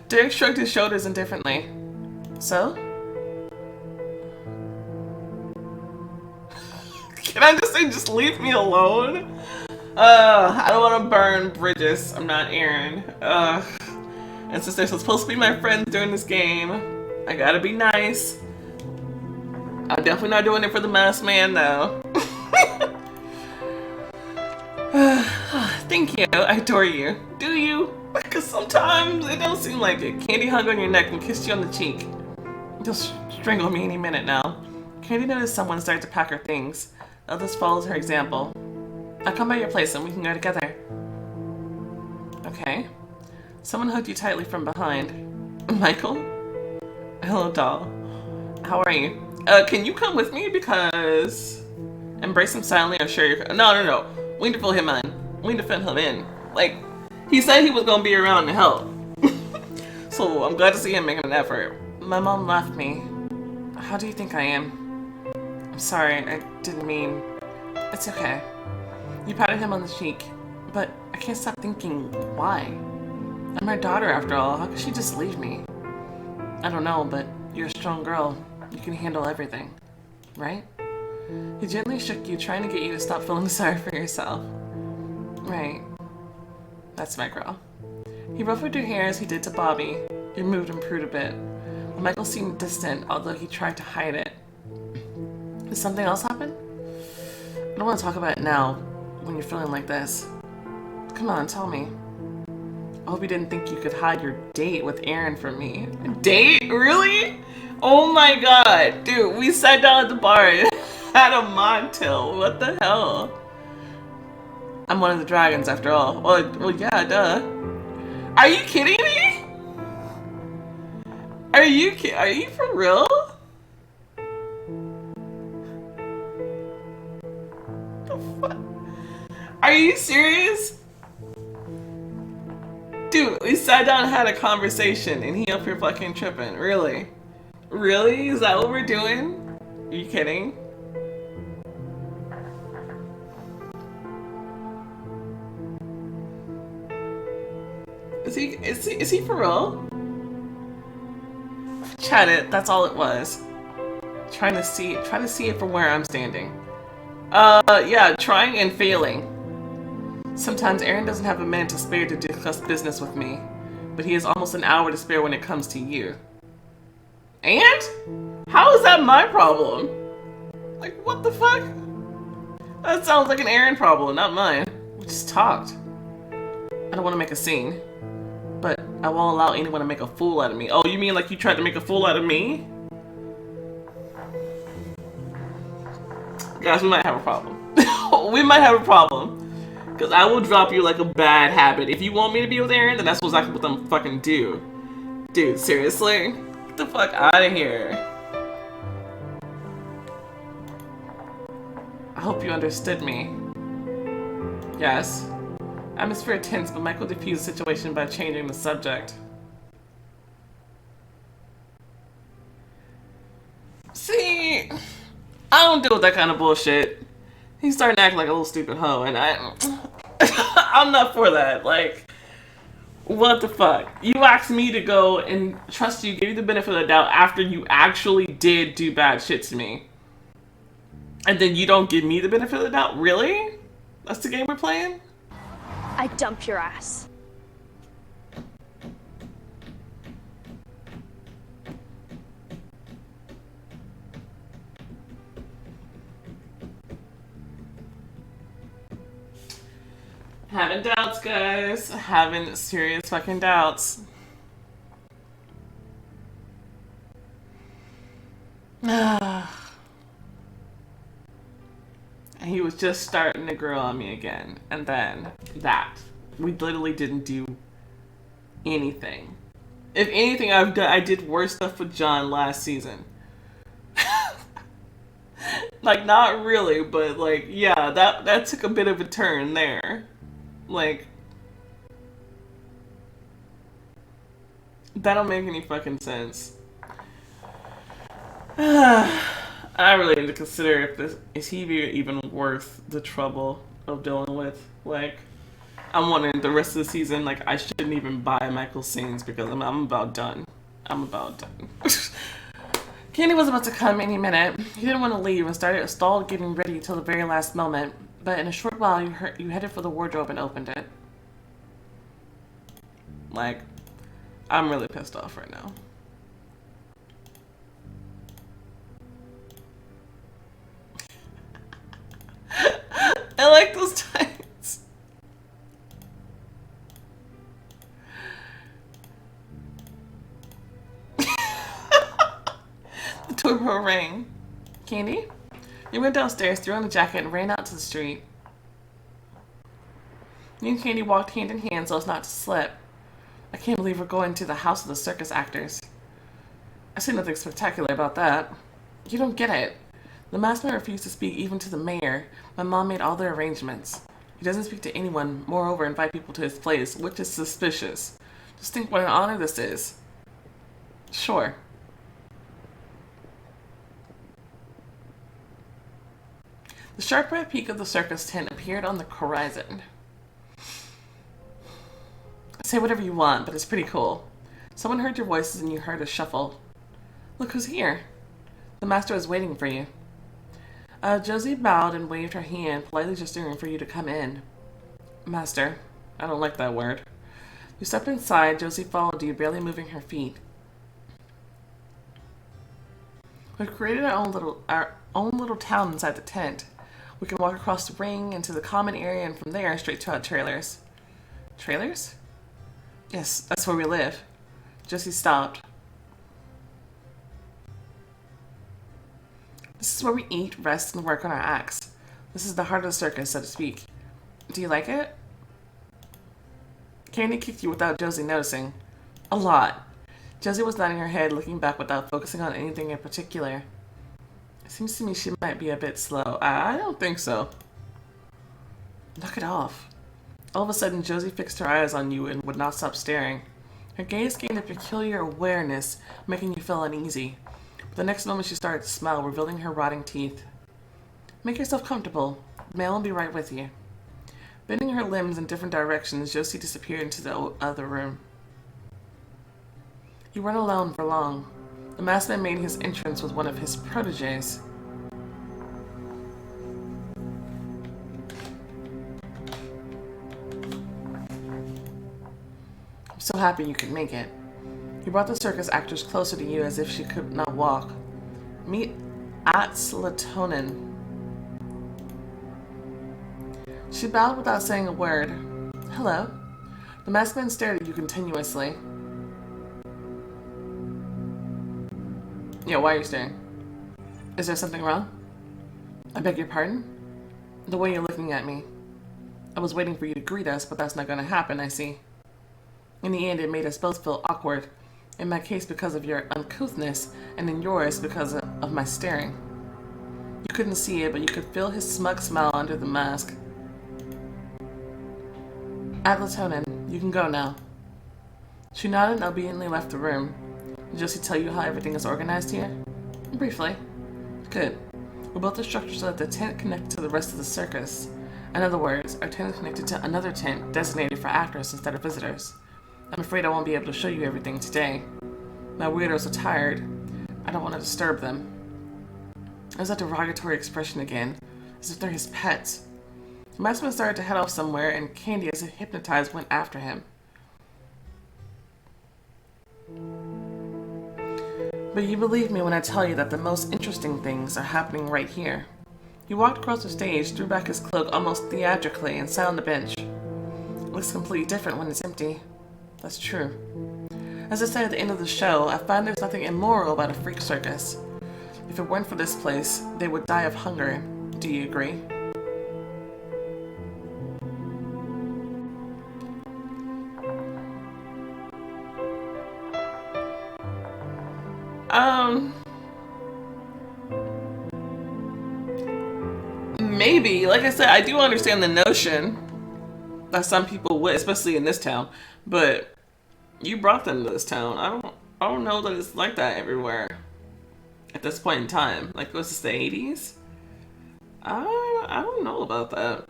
Derek shrugged his shoulders indifferently. So? Can I just say, just leave me alone? I don't want to burn bridges. I'm not Aaron. And since they're supposed to be my friends during this game, I gotta be nice. I'm definitely not doing it for the masked man, though. Thank you. I adore you. Do you? Because sometimes it don't seem like it. Candy hung on your neck and kissed you on the cheek. You'll strangle me any minute now. Candy noticed someone started to pack her things. Others followed her example. I'll come by your place and we can go together. Okay. Someone hugged you tightly from behind. Michael? Hello, doll. How are you? Can you come with me? Because... Embrace him silently or share your... No. We need to fill him in. We need to fill him in. Like, he said he was going to be around to help. So, I'm glad to see him making an effort. My mom left me. How do you think I am? I'm sorry, I didn't mean... It's okay. You patted him on the cheek. But I can't stop thinking, why? I'm her daughter, after all. How could she just leave me? I don't know, but you're a strong girl. You can handle everything. Right? He gently shook you, trying to get you to stop feeling sorry for yourself. Right. That's my girl. He ruffled your hair as he did to Bobby. Your mood improved a bit. Michael seemed distant, although he tried to hide it. Did something else happen? I don't want to talk about it now, when you're feeling like this. Come on, tell me. I hope you didn't think you could hide your date with Aaron from me. Date? Really? Oh my god. Dude, we sat down at the bar and had a mocktail. What the hell? I'm one of the dragons after all. Well, yeah, duh. Are you kidding me? Are you for real? The fuck? Are you serious? Dude, we sat down and had a conversation and he up here fucking tripping. Really? Really? Is that what we're doing? Are you kidding? Is he for real? Chat it, that's all it was. Try to see it from where I'm standing. Yeah, trying and failing. Sometimes Aaron doesn't have a man to spare to discuss business with me. but he has almost an hour to spare when it comes to you. And? How is that my problem? Like, what the fuck? That sounds like an Aaron problem, not mine. We just talked. I don't want to make a scene, but I won't allow anyone to make a fool out of me. Oh, you mean like you tried to make a fool out of me? Guys, we might have a problem. We might have a problem. Because I will drop you like a bad habit. If you want me to be with Aaron, then that's exactly what I'm fucking do. Dude, seriously? Get the fuck out of here. I hope you understood me. Yes. Atmosphere tense, but Michael diffused the situation by changing the subject. See, I don't deal with that kind of bullshit. He's starting to act like a little stupid hoe, and I'm not for that. Like, what the fuck? You asked me to go and trust you, give you the benefit of the doubt after you actually did do bad shit to me. And then you don't give me the benefit of the doubt? Really? That's the game we're playing? I dump your ass. Having doubts, guys. Having serious fucking doubts. And he was just starting to grow on me again. And then that. We literally didn't do anything. If anything, I did worse stuff with John last season. Like, not really, but like, yeah, that took a bit of a turn there. Like, that don't make any fucking sense. I really need to consider if this is he even worth the trouble of dealing with. Like, I'm wondering the rest of the season, like, I shouldn't even buy Michael's scenes because I'm about done. I'm about done. Candy was about to come any minute. He didn't want to leave and stalled getting ready till the very last moment. But in a short while, you headed for the wardrobe and opened it. Like, I'm really pissed off right now. I like those tights. The turbo rang. Candy? You went downstairs, threw on the jacket, and ran out to the street. Me and Candy walked hand in hand so as not to slip. I can't believe we're going to the house of the circus actors. I see nothing spectacular about that. You don't get it. The masked man refused to speak even to the mayor. My mom made all the arrangements. He doesn't speak to anyone, moreover invite people to his place, which is suspicious. Just think what an honor this is. Sure. The sharp red peak of the circus tent appeared on the horizon. Say whatever you want, but it's pretty cool. Someone heard your voices and you heard a shuffle. Look who's here. The master is waiting for you. Josie bowed and waved her hand, politely gesturing for you to come in. Master. I don't like that word. You stepped inside. Josie followed you, barely moving her feet. We've created our own little town inside the tent. We can walk across the ring into the common area and from there straight to our trailers. Trailers? Yes, that's where we live. Josie stopped. This is where we eat, rest, and work on our acts. This is the heart of the circus, so to speak. Do you like it? Candy kicked you without Josie noticing. A lot. Josie was nodding her head, looking back without focusing on anything in particular. It seems to me she might be a bit slow. I don't think so. Knock it off. All of a sudden, Josie fixed her eyes on you and would not stop staring. Her gaze gained a peculiar awareness, making you feel uneasy. But the next moment she started to smile, revealing her rotting teeth. Make yourself comfortable. Mel will be right with you. Bending her limbs in different directions, Josie disappeared into the other room. You weren't alone for long. The masked man made his entrance with one of his protégés. I'm So happy you could make it. He brought the circus actress closer to you as if she could not walk. Meet Atzlatonin. She bowed without saying a word. Hello. The masked man stared at you continuously. Yeah, why are you staring? Is there something wrong? I beg your pardon? The way you're looking at me. I was waiting for you to greet us, but that's not going to happen, I see. In the end, it made us both feel awkward. In my case, because of your uncouthness, and in yours, because of my staring. You couldn't see it, but you could feel his smug smile under the mask. Atlatonin, you can go now. She nodded and obediently left the room. Did Josie tell you how everything is organized here? Briefly. Good. We built the structure so that the tent connected to the rest of the circus. In other words, our tent is connected to another tent designated for actors instead of visitors. I'm afraid I won't be able to show you everything today. My weirdos are tired. I don't want to disturb them. There's that derogatory expression again, as if they're his pets. The maskman started to head off somewhere, and Candy, as if hypnotized, went after him. But you believe me when I tell you that the most interesting things are happening right here. He walked across the stage, threw back his cloak almost theatrically, and sat on the bench. It looks completely different when it's empty. That's true. As I said at the end of the show, I find there's nothing immoral about a freak circus. If it weren't for this place, they would die of hunger. Do you agree? Maybe. Like I said, I do understand the notion that some people would, especially in this town, but you brought them to this town. I don't know that it's like that everywhere at this point in time. Like, was this the 80s? I don't know about that.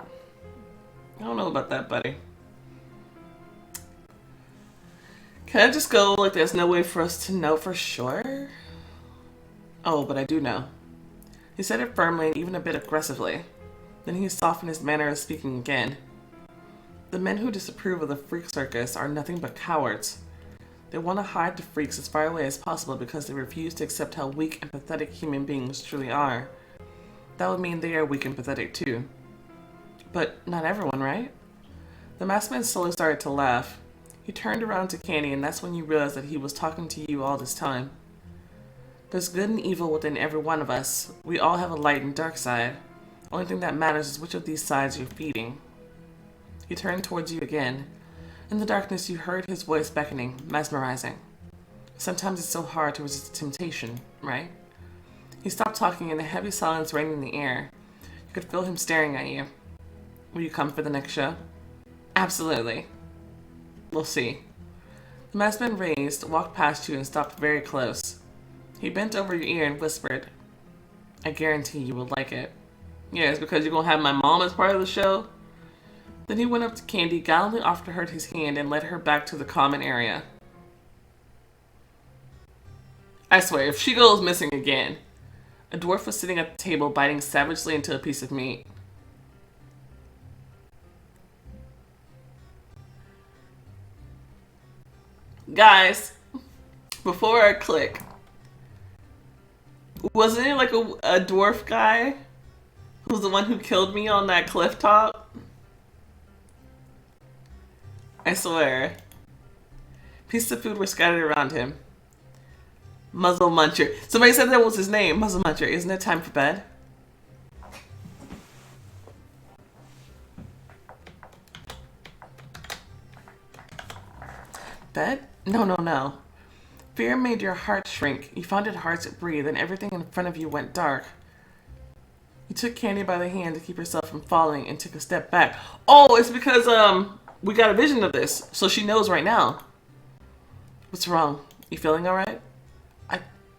I don't know about that, buddy. Can I just go like there's no way for us to know for sure? Oh, but I do know. He said it firmly and even a bit aggressively. Then he softened his manner of speaking again. The men who disapprove of the freak circus are nothing but cowards. They want to hide the freaks as far away as possible because they refuse to accept how weak and pathetic human beings truly are. That would mean they are weak and pathetic too. But not everyone, right? The masked man slowly started to laugh. He turned around to Candy, and that's when you realized that he was talking to you all this time. There's good and evil within every one of us. We all have a light and dark side. Only thing that matters is which of these sides you're feeding. He turned towards you again. In the darkness, you heard his voice beckoning, mesmerizing. Sometimes it's so hard to resist temptation, right? He stopped talking, and a heavy silence reigned in the air. You could feel him staring at you. Will you come for the next show? Absolutely. We'll see. The masked man raised, walked past you, and stopped very close. He bent over your ear and whispered, I guarantee you will like it. Yeah, it's because you're going to have my mom as part of the show? Then he went up to Candy, gallantly offered her his hand, and led her back to the common area. I swear, if she goes missing again. A dwarf was sitting at the table, biting savagely into a piece of meat. Guys, before I click, wasn't it like a dwarf guy who's the one who killed me on that cliff top? I swear. Pieces of food were scattered around him. Muzzle Muncher. Somebody said that was his name, Muzzle Muncher. Isn't it time for bed? Bed? No. Fear made your heart shrink. You found it hard to breathe, and everything in front of you went dark. You took Candy by the hand to keep yourself from falling and took a step back. Oh, it's because, we got a vision of this, so she knows right now. What's wrong? You feeling alright?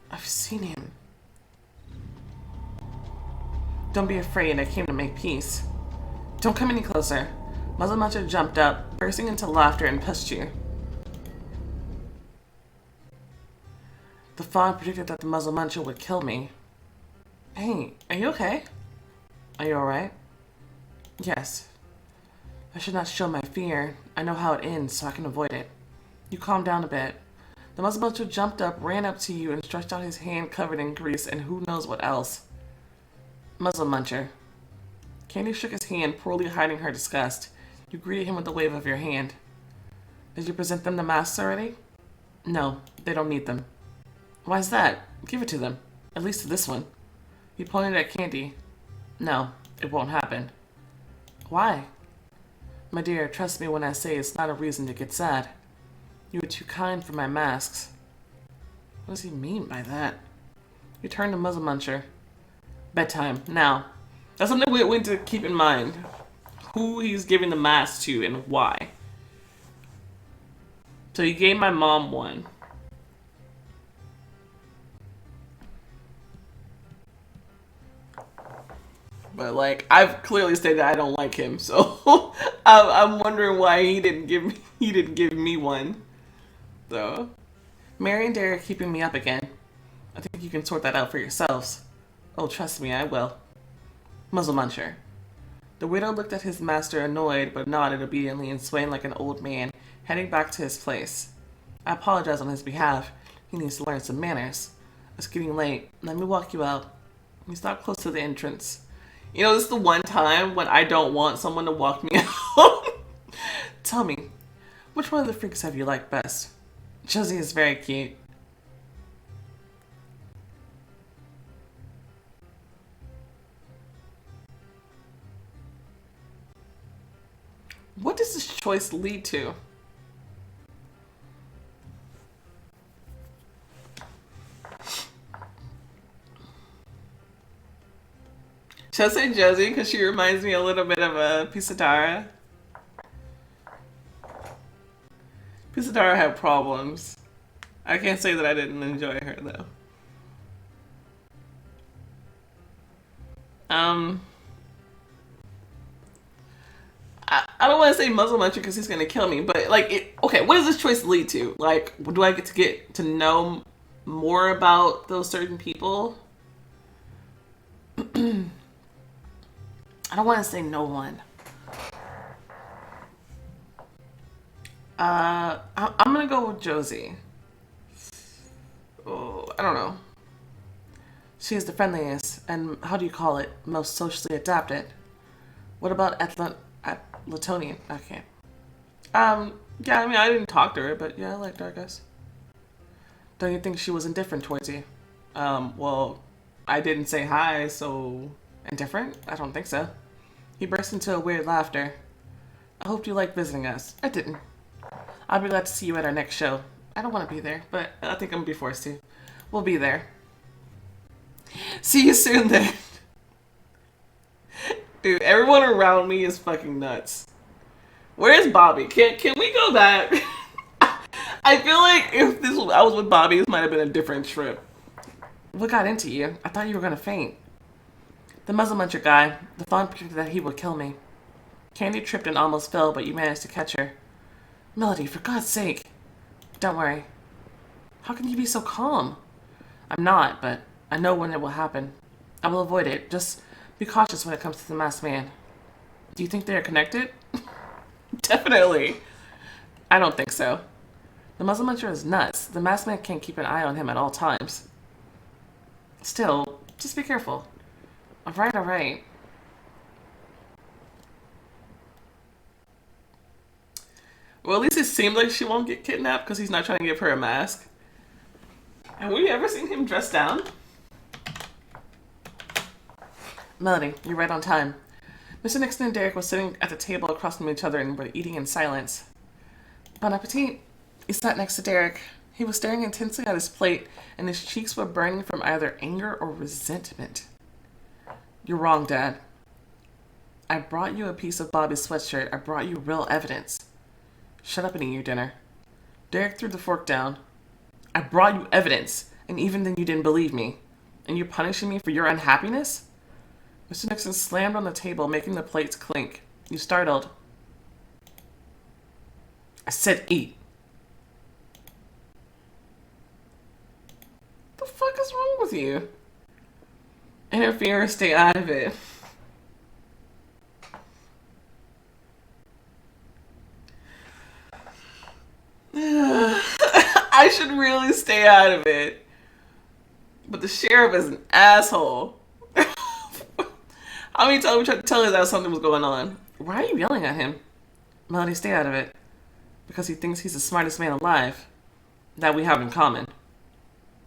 I've seen him. Don't be afraid, I came to make peace. Don't come any closer. Muzzle Muncher jumped up, bursting into laughter, and pushed you. The fawn predicted that the Muzzle Muncher would kill me. Hey, are you okay? Are you alright? Yes. I should not show my fear. I know how it ends, so I can avoid it. You calm down a bit. The muzzle muncher jumped up, ran up to you, and stretched out his hand covered in grease and who knows what else. Muzzle muncher. Candy shook his hand, poorly hiding her disgust. You greeted him with a wave of your hand. Did you present them the masks already? No, they don't need them. Why's that? Give it to them. At least to this one. He pointed at Candy. No, it won't happen. Why? My dear, trust me when I say it's not a reason to get sad. You were too kind for my masks. What does he mean by that? You turned to Muzzle Muncher. Bedtime, now. That's something we need to keep in mind. Who he's giving the mask to and why. So he gave my mom one. But like, I've clearly stated I don't like him, so I'm wondering why he didn't give me one. So, Mary and Derek keeping me up again. I think you can sort that out for yourselves. Oh, trust me, I will. Muzzle Muncher. The widow looked at his master annoyed, but nodded obediently and swaying like an old man, heading back to his place. I apologize on his behalf. He needs to learn some manners. It's getting late. Let me walk you out. We stopped close to the entrance. You know, this is the one time when I don't want someone to walk me out. Tell me, which one of the freaks have you liked best? Josie is very cute. What does this choice lead to? Should I say Josie because she reminds me a little bit of a Pisadara? Pisadara had problems. I can't say that I didn't enjoy her though. I don't want to say Muzzle Muncher because he's gonna kill me, but like, okay, what does this choice lead to? Like, do I get to know more about those certain people? I don't want to say no one. I'm gonna go with Josie. Oh, I don't know. She is the friendliest, and how do you call it? Most socially adapted. What about Latonian? Okay. Yeah, I mean, I didn't talk to her, but yeah, I liked her, I guess. Don't you think she was indifferent towards you? Well, I didn't say hi, so... Indifferent? I don't think so. He burst into a weird laughter. I hoped you liked visiting us. I didn't. I'll be glad to see you at our next show. I don't want to be there, but I think I'm gonna be forced to. We'll be there. See you soon then. Dude, everyone around me is fucking nuts. Where's Bobby? Can we go back? I feel like if I was with Bobby, this might have been a different trip. What got into you? I thought you were gonna faint. The Muzzle Muncher guy. The fawn predicted that he would kill me. Candy tripped and almost fell, but you managed to catch her. Melody, for God's sake. Don't worry. How can you be so calm? I'm not, but I know when it will happen. I will avoid it. Just be cautious when it comes to the masked man. Do you think they are connected? Definitely. I don't think so. The Muzzle Muncher is nuts. The masked man can't keep an eye on him at all times. Still, just be careful. Alright, alright. Well, at least it seems like she won't get kidnapped because he's not trying to give her a mask. Have we ever seen him dressed down? Melody, you're right on time. Mr. Nixon and Derek were sitting at the table across from each other and were eating in silence. Bon appetit. He sat next to Derek. He was staring intensely at his plate, and his cheeks were burning from either anger or resentment. You're wrong, Dad. I brought you a piece of Bobby's sweatshirt. I brought you real evidence. Shut up and eat your dinner. Derek threw the fork down. I brought you evidence, and even then you didn't believe me. And you're punishing me for your unhappiness? Mr. Nixon slammed on the table, making the plates clink. You startled. I said eat. What the fuck is wrong with you? Interfere, stay out of it. stay out of it. But the sheriff is an asshole. How many times we tried to tell his ass something was going on? Why are you yelling at him? Melody, stay out of it. Because he thinks he's the smartest man alive. That we have in common.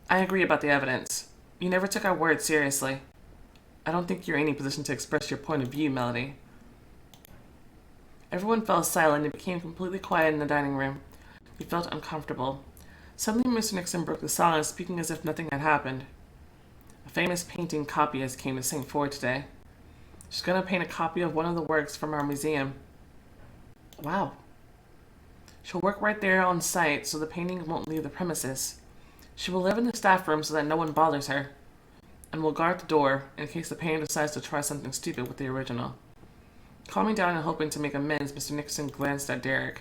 I agree about the evidence. You never took our words seriously. I don't think you're in any position to express your point of view, Melody. Everyone fell silent and became completely quiet in the dining room. He felt uncomfortable. Suddenly, Mr. Nixon broke the silence, speaking as if nothing had happened. A famous painting copyist came to Saintfour today. She's going to paint a copy of one of the works from our museum. Wow. She'll work right there on site so the painting won't leave the premises. She will live in the staff room so that no one bothers her. And will guard the door in case the painter decides to try something stupid with the original. Calming down and hoping to make amends, Mr. Nixon glanced at Derek.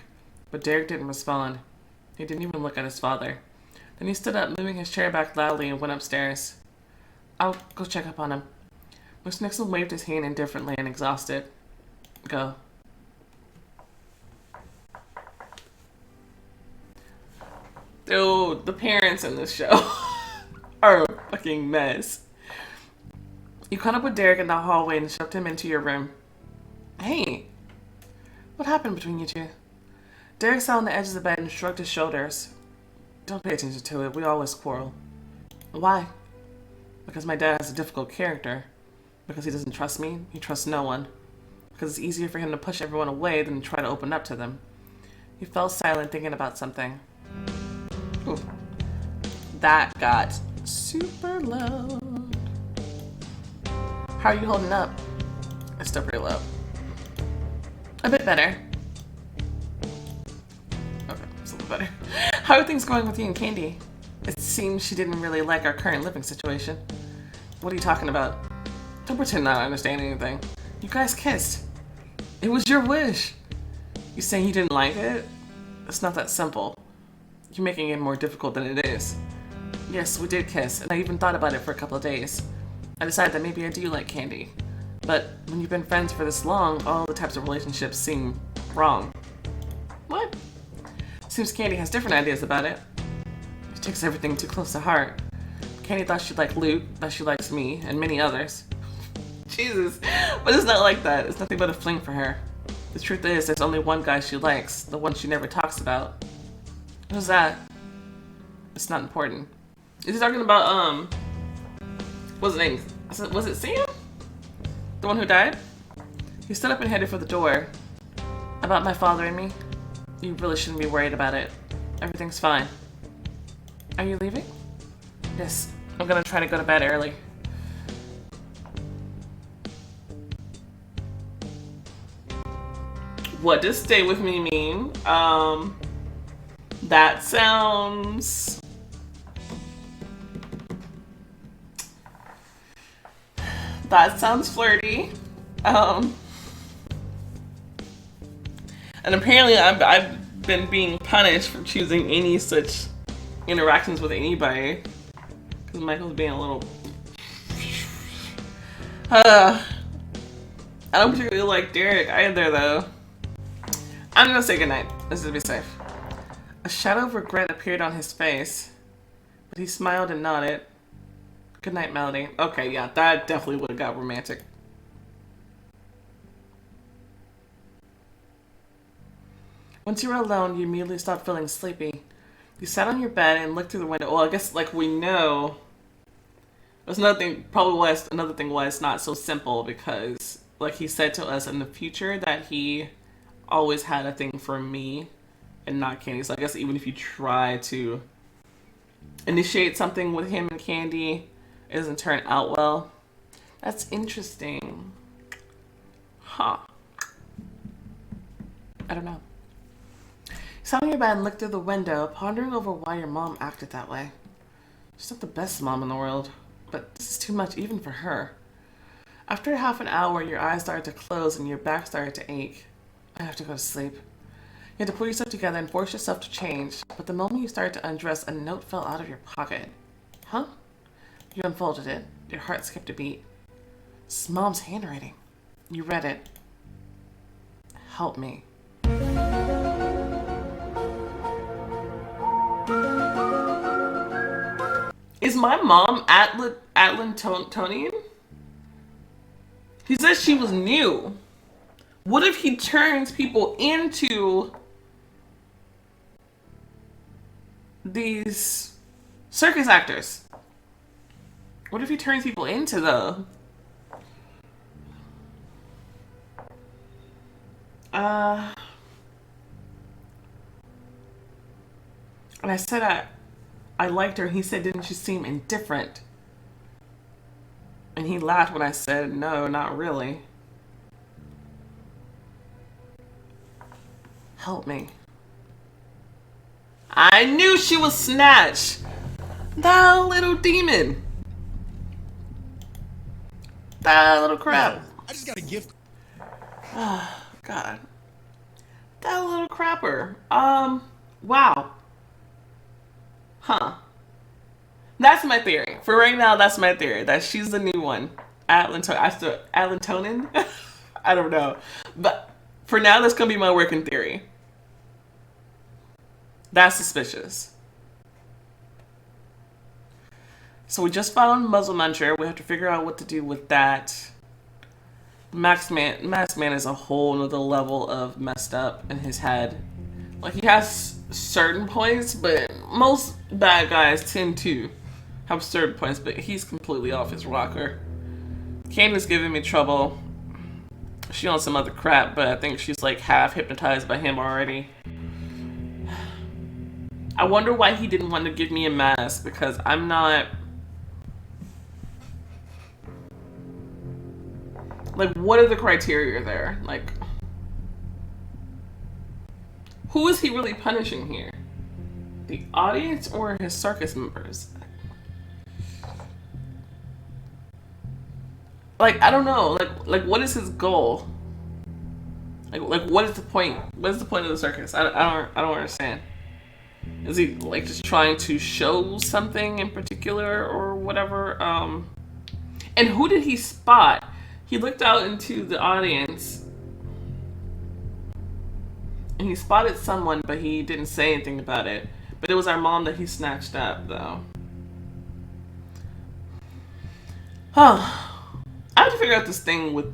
But Derek didn't respond. He didn't even look at his father. Then he stood up, moving his chair back loudly, and went upstairs. I'll go check up on him. Mr. Nixon waved his hand indifferently and exhausted. Go. Dude, the parents in this show are a fucking mess. You caught up with Derek in the hallway and shoved him into your room. Hey, what happened between you two? Derek sat on the edge of the bed and shrugged his shoulders. Don't pay attention to it. We always quarrel. Why? Because my dad is a difficult character. Because he doesn't trust me. He trusts no one. Because it's easier for him to push everyone away than to try to open up to them. He fell silent, thinking about something. Ooh. That got super loud. How are you holding up? It's still pretty low. A bit better. Okay, it's a little better. How are things going with you and Candy? It seems she didn't really like our current living situation. What are you talking about? Don't pretend not to understand anything. You guys kissed. It was your wish. You saying you didn't like it? It's not that simple. You're making it more difficult than it is. Yes, we did kiss, and I even thought about it for a couple of days. I decided that maybe I do like Candy. But when you've been friends for this long, all the types of relationships seem wrong. What? Seems Candy has different ideas about it. She takes everything too close to heart. Candy thought she liked Luke, that she likes me, and many others. Jesus, but it's not like that. It's nothing but a fling for her. The truth is, there's only one guy she likes, the one she never talks about. Who's that? It's not important. Is he talking about, what's his name? Was it Sam? The one who died? He stood up and headed for the door. About my father and me? You really shouldn't be worried about it. Everything's fine. Are you leaving? Yes, I'm gonna try to go to bed early. What does stay with me mean? That sounds... That sounds flirty. And apparently I've been being punished for choosing any such interactions with anybody. Because Michael's being a little... I don't particularly like Derek either, though. I'm gonna say goodnight. This is to be safe. A shadow of regret appeared on his face, but he smiled and nodded. Good night, Melody. Okay, yeah, that definitely would have got romantic. Once you were alone, you immediately stopped feeling sleepy. You sat on your bed and looked through the window. Well, I guess, like, we know. There's another thing, another thing was not so simple because, like, he said to us in the future that he always had a thing for me and not Candy. So I guess even if you try to initiate something with him and Candy, it doesn't turn out well. That's interesting. Huh. I don't know. You sat on your bed and looked through the window, pondering over why your mom acted that way. She's not the best mom in the world, but this is too much even for her. After half an hour, your eyes started to close and your back started to ache. I have to go to sleep. You had to pull yourself together and force yourself to change, but the moment you started to undress, a note fell out of your pocket. Huh? You unfolded it. Your heart skipped a beat. It's Mom's handwriting. You read it. Help me. Is my mom Atlantonian? He says she was new. What if he turns people into these circus actors? What if he turns people into the... And I said I liked her, and he said, didn't she seem indifferent? And he laughed when I said, no, not really. Help me. I knew she was Snatch. That little demon. That little crap. I just got a gift. Oh, God. That little crapper. Wow. Huh. That's my theory. For right now, that's my theory. That she's the new one. Atlantonin? I don't know. But for now, that's going to be my working theory. That's suspicious. So we just found Muzzle Muncher. We have to figure out what to do with that. Masked Man is a whole nother level of messed up in his head. Like, he has certain points, but most bad guys tend to have certain points, but he's completely off his rocker. Candace giving me trouble. She on some other crap, but I think she's like half hypnotized by him already. I wonder why he didn't want to give me a mask, because I'm not... Like, what are the criteria there? Like, who is he really punishing here? The audience or his circus members? Like, I don't know. Like, what is his goal? Like, what is the point? What is the point of the circus? I don't understand. Is he like just trying to show something in particular or whatever? And who did he spot? He looked out into the audience and he spotted someone, but he didn't say anything about it. But it was our mom that he snatched up, though. Huh. I have to figure out this thing with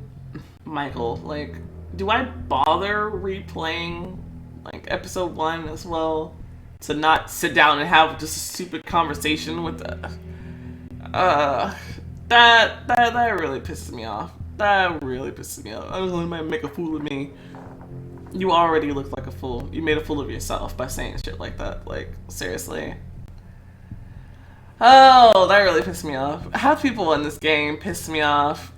Michael. Like, do I bother replaying like episode 1 as well? To not sit down and have just a stupid conversation with that really pisses me off. That really pisses me off. I don't know, you might make a fool of me. You already look like a fool. You made a fool of yourself by saying shit like that. Like, seriously. Oh, that really pissed me off. Half people in this game pissed me off.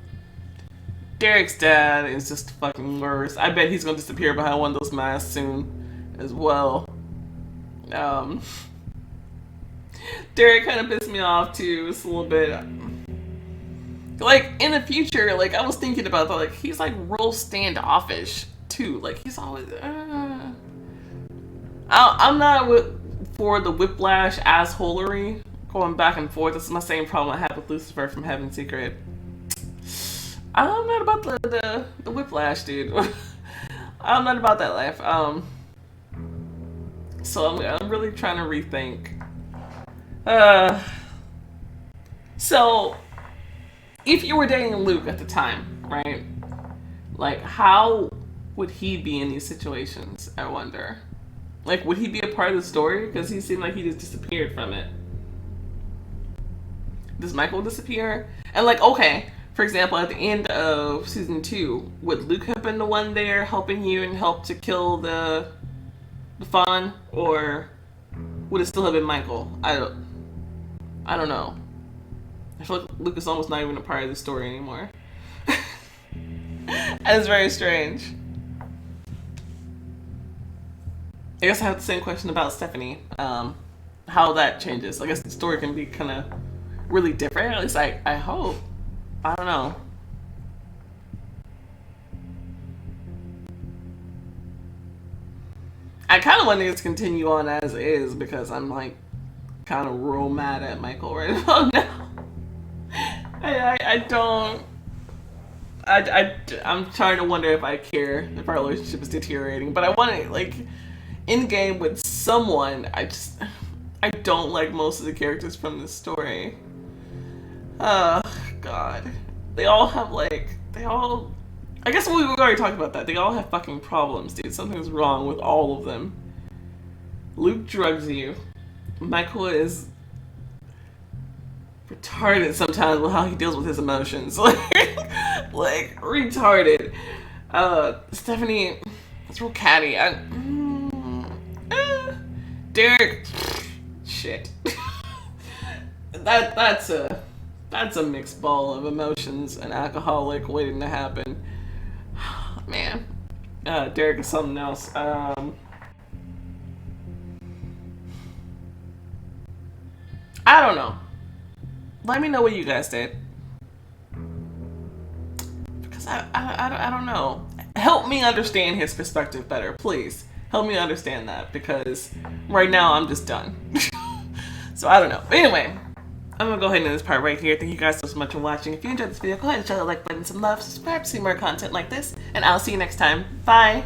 Derek's dad is just fucking worse. I bet he's gonna disappear behind one of those masks soon as well. Derek kind of pissed me off too, just a little bit. Like, in the future, like, I was thinking about that, like, he's like real standoffish too. Like, he's always I'm not for the whiplash assholery going back and forth. This is my same problem I had with Lucifer from Heaven's Secret. I'm not about the whiplash, dude. I'm not about that life. So I'm really trying to rethink. So if you were dating Luke at the time, right? Like, how would he be in these situations, I wonder? Like, would he be a part of the story? Because he seemed like he just disappeared from it. Does Michael disappear? And like, okay, for example, at the end of season 2, would Luke have been the one there helping you and help to kill the Fawn, or would it still have been Michael? I don't know. I feel like Luke is almost not even a part of the story anymore. And it's very strange. I guess I have the same question about Stephanie. How that changes. I guess the story can be kind of really different. At least I hope. I don't know. I kind of want it to continue on as is because I'm like kind of real mad at Michael right about now. I'm trying to wonder if I care if our relationship is deteriorating, but I want it like in game with someone. I I don't like most of the characters from this story. Oh, God. They all have, like, I guess we've already talked about that. They all have fucking problems, dude. Something's wrong with all of them. Luke drugs you. Michael is retarded sometimes with how he deals with his emotions. Like retarded. Stephanie is real catty. Derek, shit. That's a mixed ball of emotions and alcoholic waiting to happen. Man, Derek is something else. I don't know. Let me know what you guys did. Because I don't know. Help me understand his perspective better, please. Help me understand that, because right now I'm just done. So I don't know. But anyway, I'm gonna go ahead and end this part right here. Thank you guys so much for watching. If you enjoyed this video, go ahead and show the like button some love, subscribe to see more content like this, and I'll see you next time. Bye!